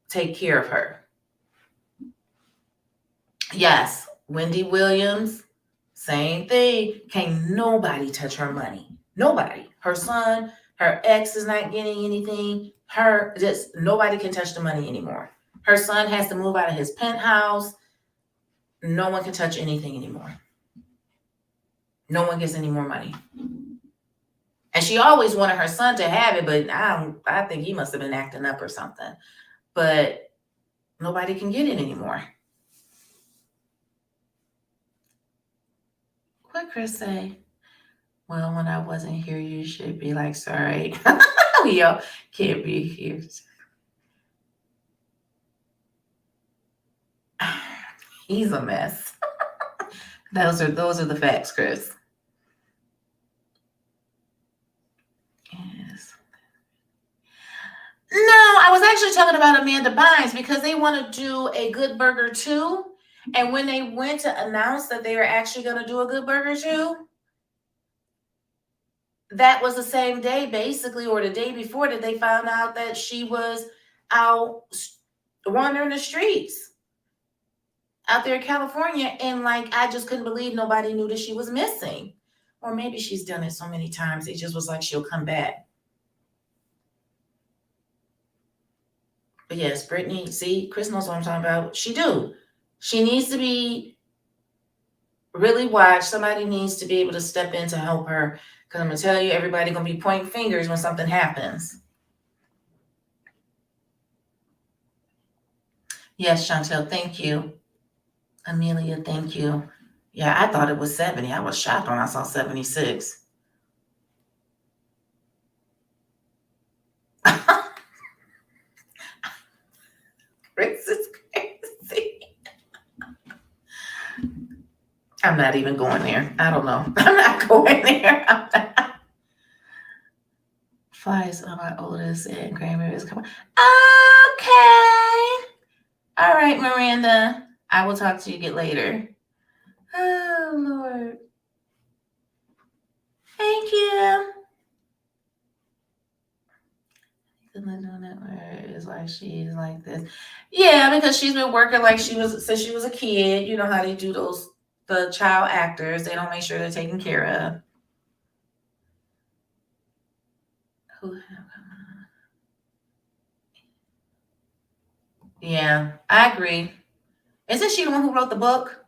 take care of her. Yes, Wendy Williams, same thing. Can't nobody touch her money. Nobody. Her son, her ex is not getting anything. Nobody can touch the money anymore. Her son has to move out of his penthouse. No one can touch anything anymore. No one gets any more money. And she always wanted her son to have it, but I think he must have been acting up or something. But nobody can get it anymore. What Chris say? Well, when I wasn't here, you should be like, sorry. We all can't be here. He's a mess. Those are the facts, Chris. Yes. No, I was actually talking about Amanda Bynes because they want to do a Good Burger 2. And when they went to announce that they were actually going to do a Good Burger 2, that was the same day, basically, or the day before, that they found out that she was out wandering the streets out there in California. And like, I just couldn't believe nobody knew that she was missing. Or maybe she's done it so many times, it just was like she'll come back. But yes, Brittany, see, Chris knows what I'm talking about. She needs to be really watched. Somebody needs to be able to step in to help her. Because I'm going to tell you, everybody going to be pointing fingers when something happens. Yes, Chantel, thank you. Amelia, thank you. Yeah, I thought it was 70. I was shocked when I saw 76. Chris is crazy. I'm not even going there. I don't know. I'm not going there. Flies on my oldest and cranberries coming. Okay. All right, Miranda. I will talk to you later. Oh, Lord. Thank you. It's like she's like this. Yeah, because she's been working like since she was a kid. You know how they do the child actors. They don't make sure they're taken care of. Yeah, I agree. Isn't she the one who wrote the book?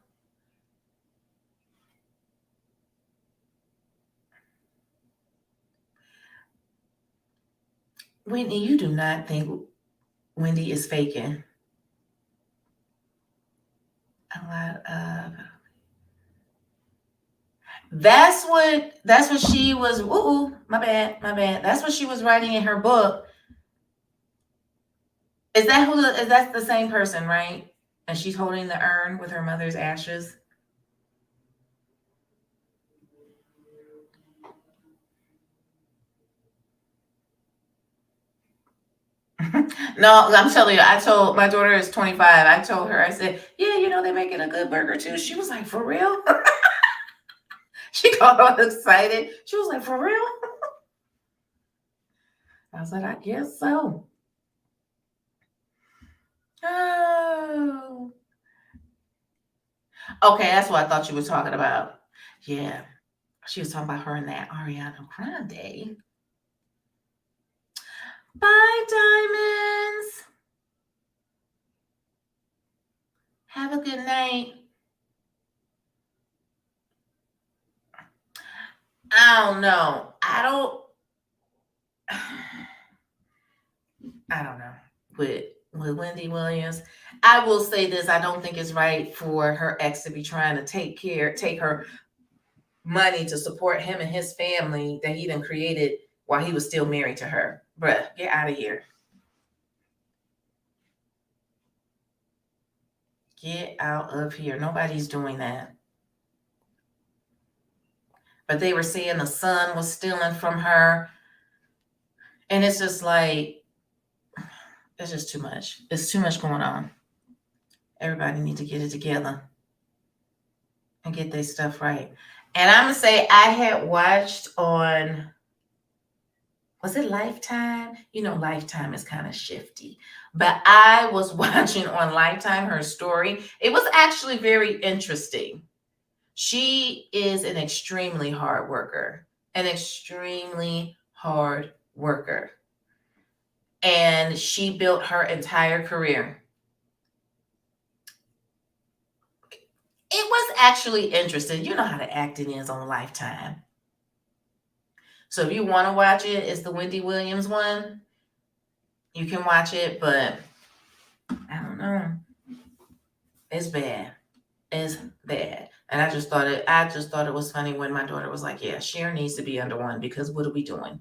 Whitney, you do not think Wendy is faking a lot of. That's what she was. Ooh, my bad. That's what she was writing in her book. Is that the same person, right? And she's holding the urn with her mother's ashes. No, I'm telling you, I told my daughter is 25. I told her, I said, yeah, they're making a good burger too. She was like, for real? She got all excited. She was like, for real? I was like, I guess so. Oh. Okay, that's what I thought you were talking about. Yeah. She was talking about her and that Ariana Grande. Bye, diamonds. Have a good night. I don't know. I don't know. With Wendy Williams, I will say this: I don't think it's right for her ex to be trying to take her money to support him and his family that he done created while he was still married to her. Bruh, get out of here. Get out of here. Nobody's doing that. But they were saying the son was stealing from her. And it's just like, it's just too much. It's too much going on. Everybody need to get it together and get their stuff right. And I'm going to say I had watched on, was it Lifetime? Lifetime is kind of shifty. But I was watching on Lifetime her story. It was actually very interesting. She is an extremely hard worker. An extremely hard worker. And she built her entire career. It was actually interesting. You know how the acting is on Lifetime. So if you want to watch it, it's the Wendy Williams one. You can watch it, but I don't know. It's bad. It's bad. And I just thought it was funny when my daughter was like, yeah, Cher needs to be under one because what are we doing?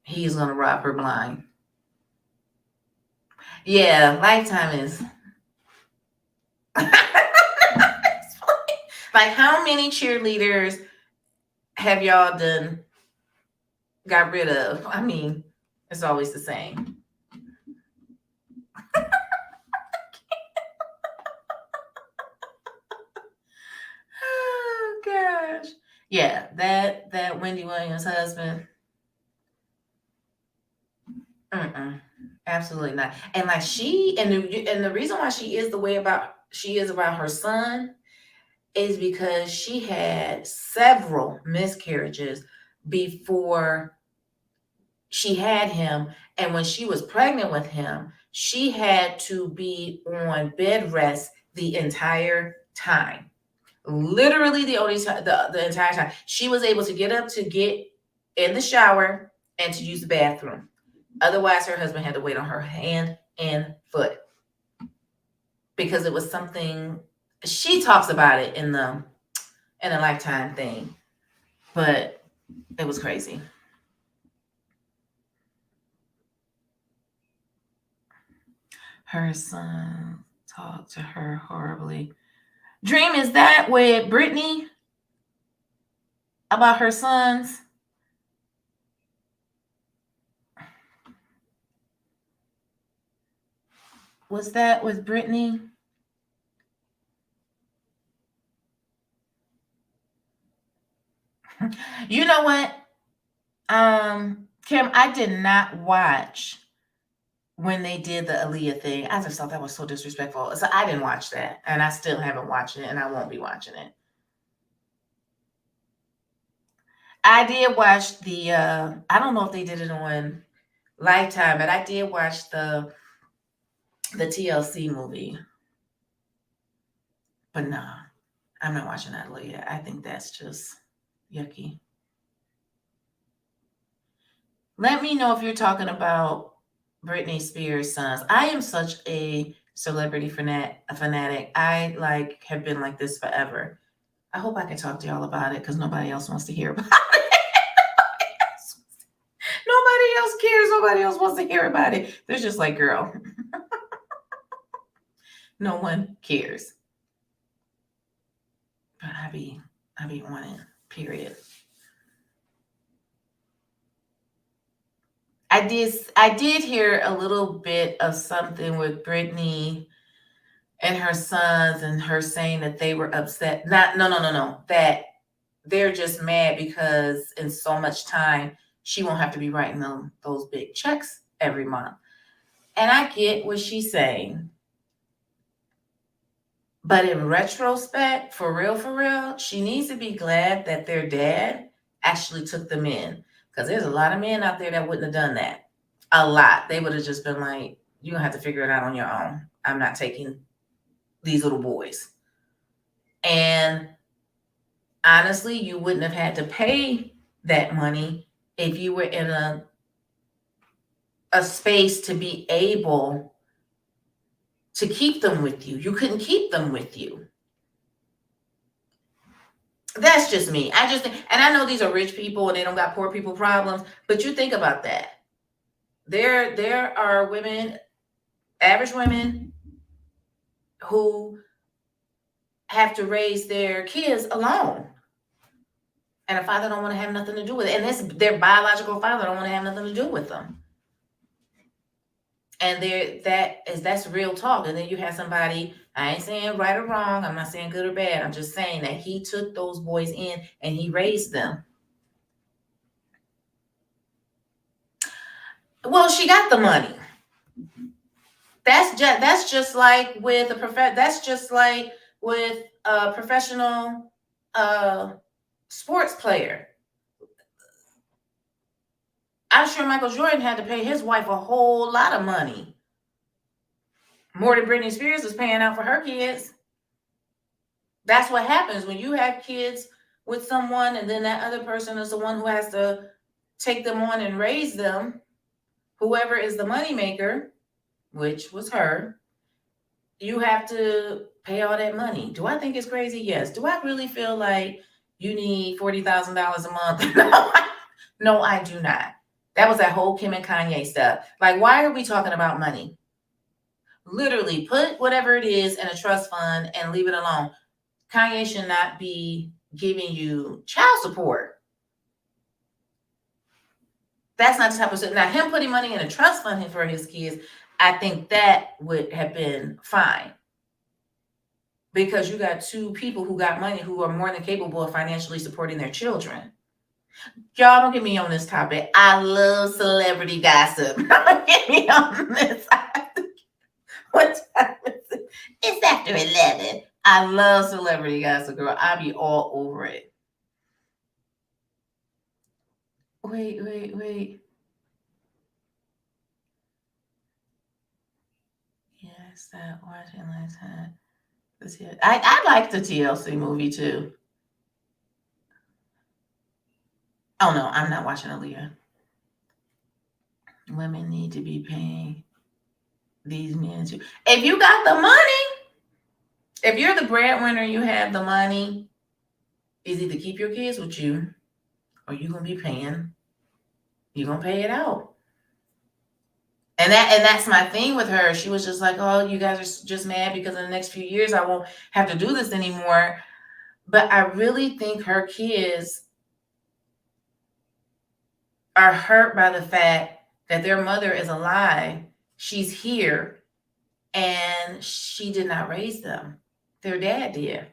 He's gonna rob her blind. Yeah, Lifetime is like, how many cheerleaders have y'all got rid of? I mean, it's always the same. Oh gosh. Yeah, that Wendy Williams husband. Absolutely not. And like the reason why she is the way she is about her son is because she had several miscarriages before she had him. And when she was pregnant with him, she had to be on bed rest the entire time. Literally the only time, the entire time. She was able to get up to get in the shower and to use the bathroom. Otherwise, her husband had to wait on her hand and foot because it was something she talks about it in the Lifetime thing, but it was crazy. Her son talked to her horribly. Dream, is that with Brittany about her sons? Was that with Brittany? You know what? Kim, I did not watch when they did the Aaliyah thing. I just thought that was so disrespectful. So I didn't watch that. And I still haven't watched it, and I won't be watching it. I did watch the I don't know if they did it on Lifetime, but I did watch the TLC movie. But nah, I'm not watching that Aaliyah. I think that's just yucky. Let me know if you're talking about Britney Spears' sons. I am such a celebrity fanatic. I have been like this forever. I hope I can talk to y'all about it because nobody else wants to hear about it. Nobody else cares. Nobody else wants to hear about it. They're just like, girl, no one cares. But I be on it. Period. I did hear a little bit of something with Brittany and her sons and her saying that they were upset. Not no no no no. That they're just mad because in so much time she won't have to be writing them those big checks every month. And I get what she's saying. But in retrospect, for real, she needs to be glad that their dad actually took them in. Because there's a lot of men out there that wouldn't have done that. A lot. They would have just been like, you're going to have to figure it out on your own. I'm not taking these little boys. And honestly, you wouldn't have had to pay that money if you were in a space to be able to keep them with you. You couldn't keep them with you. That's just me. I just think, and I know these are rich people and they don't got poor people problems, but you think about that. There are women, average women, who have to raise their kids alone. And a father don't want to have nothing to do with it. And this their biological father don't want to have nothing to do with them. And that's real talk. And then you have somebody, I ain't saying right or wrong, I'm not saying good or bad. I'm just saying that he took those boys in and he raised them. Well, she got the money. That's just like with a professional sports player. I'm sure Michael Jordan had to pay his wife a whole lot of money. More than Britney Spears was paying out for her kids. That's what happens when you have kids with someone and then that other person is the one who has to take them on and raise them. Whoever is the moneymaker, which was her, you have to pay all that money. Do I think it's crazy? Yes. Do I really feel like you need $40,000 a month? No, I do not. That was that whole Kim and Kanye stuff. Like, why are we talking about money? Literally, put whatever it is in a trust fund and leave it alone. Kanye should not be giving you child support. That's not the type of stuff. Now, him putting money in a trust fund for his kids, I think that would have been fine. Because you got two people who got money who are more than capable of financially supporting their children. Y'all, don't get me on this topic. I love celebrity gossip. Don't get me on this. What time is it? It's after 11. I love celebrity gossip, girl. I be all over it. Wait. Yes, that watching last time. I like the TLC movie too. Oh no, I'm not watching Aaliyah. Women need to be paying these men too. If you got the money, if you're the breadwinner, you have the money, is either keep your kids with you or you're gonna be paying. You're gonna pay it out. And that's my thing with her. She was just like, oh, you guys are just mad because in the next few years I won't have to do this anymore. But I really think her kids are hurt by the fact that their mother is alive. She's here and she did not raise them. Their dad did.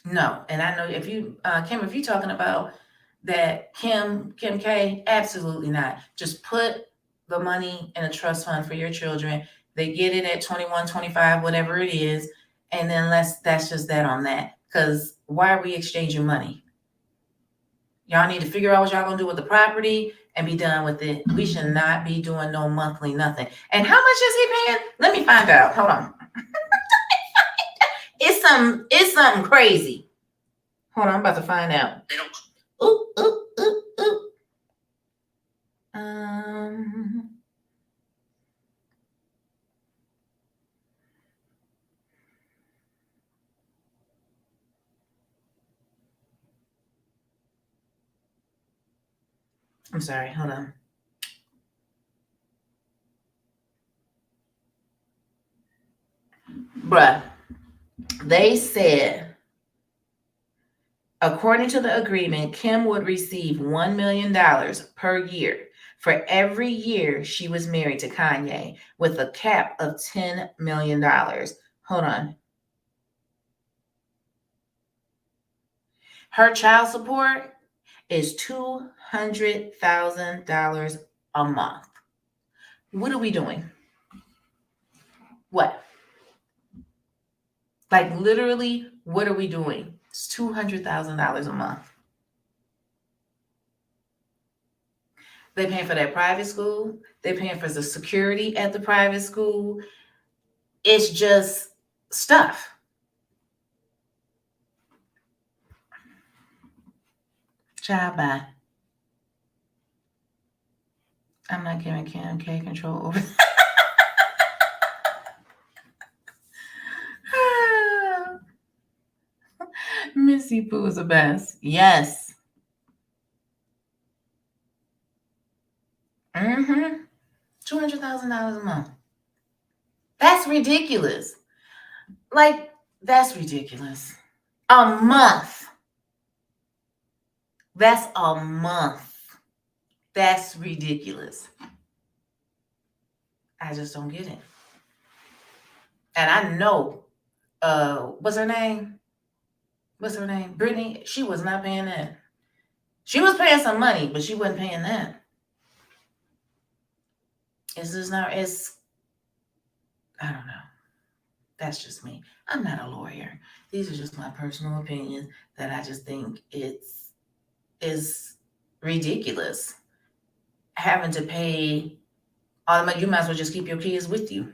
No. And I know if you, Kim, if you're talking about that Kim K, absolutely not. Just put the money in a trust fund for your children. They get it at 21, 25, whatever it is. And then that's just that on that. Because why are we exchanging money? Y'all need to figure out what y'all gonna do with the property and be done with it. We should not be doing no monthly nothing. And how much is he paying? Let me find out. Hold on. It's something crazy. Hold on, I'm about to find out. Ooh. I'm sorry, hold on. Bruh, They said, according to the agreement, Kim would receive $1 million per year for every year she was married to Kanye, with a cap of $10 million. Hold on. Her child support is $200,000 a month. What are we doing? What? Like, literally, what are we doing? It's $200,000 a month. They're paying for that private school. They're paying for the security at the private school. It's just stuff. Child, bye. I'm not giving Kim K control over. Missy Pooh is the best. Yes. $200,000 a month. That's ridiculous. Like, that's ridiculous. A month. That's a month. That's ridiculous. I just don't get it. And I know, what's her name? Brittany. She was not paying that. She was paying some money, but she wasn't paying that. It's just not, I don't know. That's just me. I'm not a lawyer. These are just my personal opinions that I just think is ridiculous. Having to pay all the money, you might as well just keep your kids with you.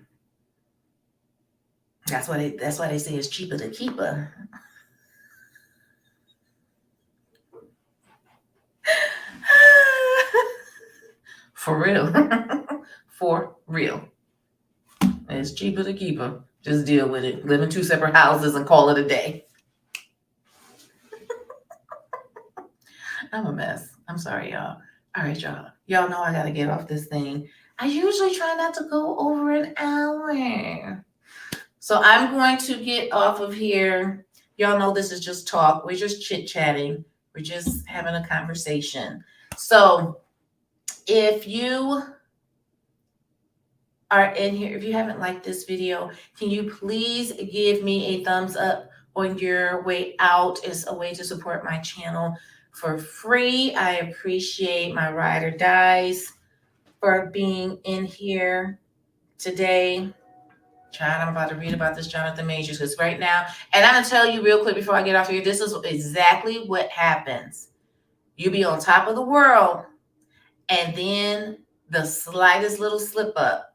That's why they say it's cheaper to keep her. For real. For real. It's cheaper to keep her. Just deal with it. Live in 2 separate houses and call it a day. I'm a mess. I'm sorry, y'all. All right, y'all. Y'all know I got to get off this thing. I usually try not to go over an hour. So I'm going to get off of here. Y'all know this is just talk. We're just chit-chatting. We're just having a conversation. So if you are in here, if you haven't liked this video, can you please give me a thumbs up on your way out? It's a way to support my channel for free. I appreciate my ride or dies for being in here today. Child, I'm about to read about this Jonathan Majors, because right now, and I'm gonna tell you real quick before I get off here, this is exactly what happens. You be on top of the world, and then the slightest little slip up,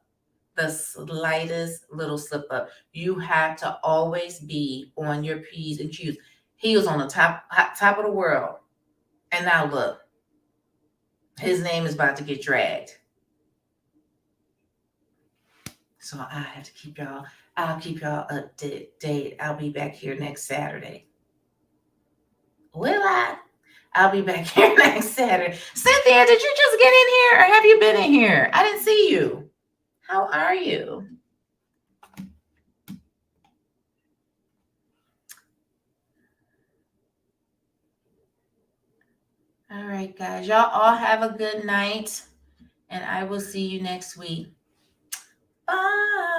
you have to always be on your P's and Q's. He was on the top of the world, and now look, his name is about to get dragged. So I have to keep y'all. I'll keep y'all up to date. I'll be back here next Saturday. Will I? I'll be back here next Saturday. Cynthia, did you just get in here, or have you been in here? I didn't see you. How are you? All right, guys. Y'all all have a good night, and I will see you next week. Bye.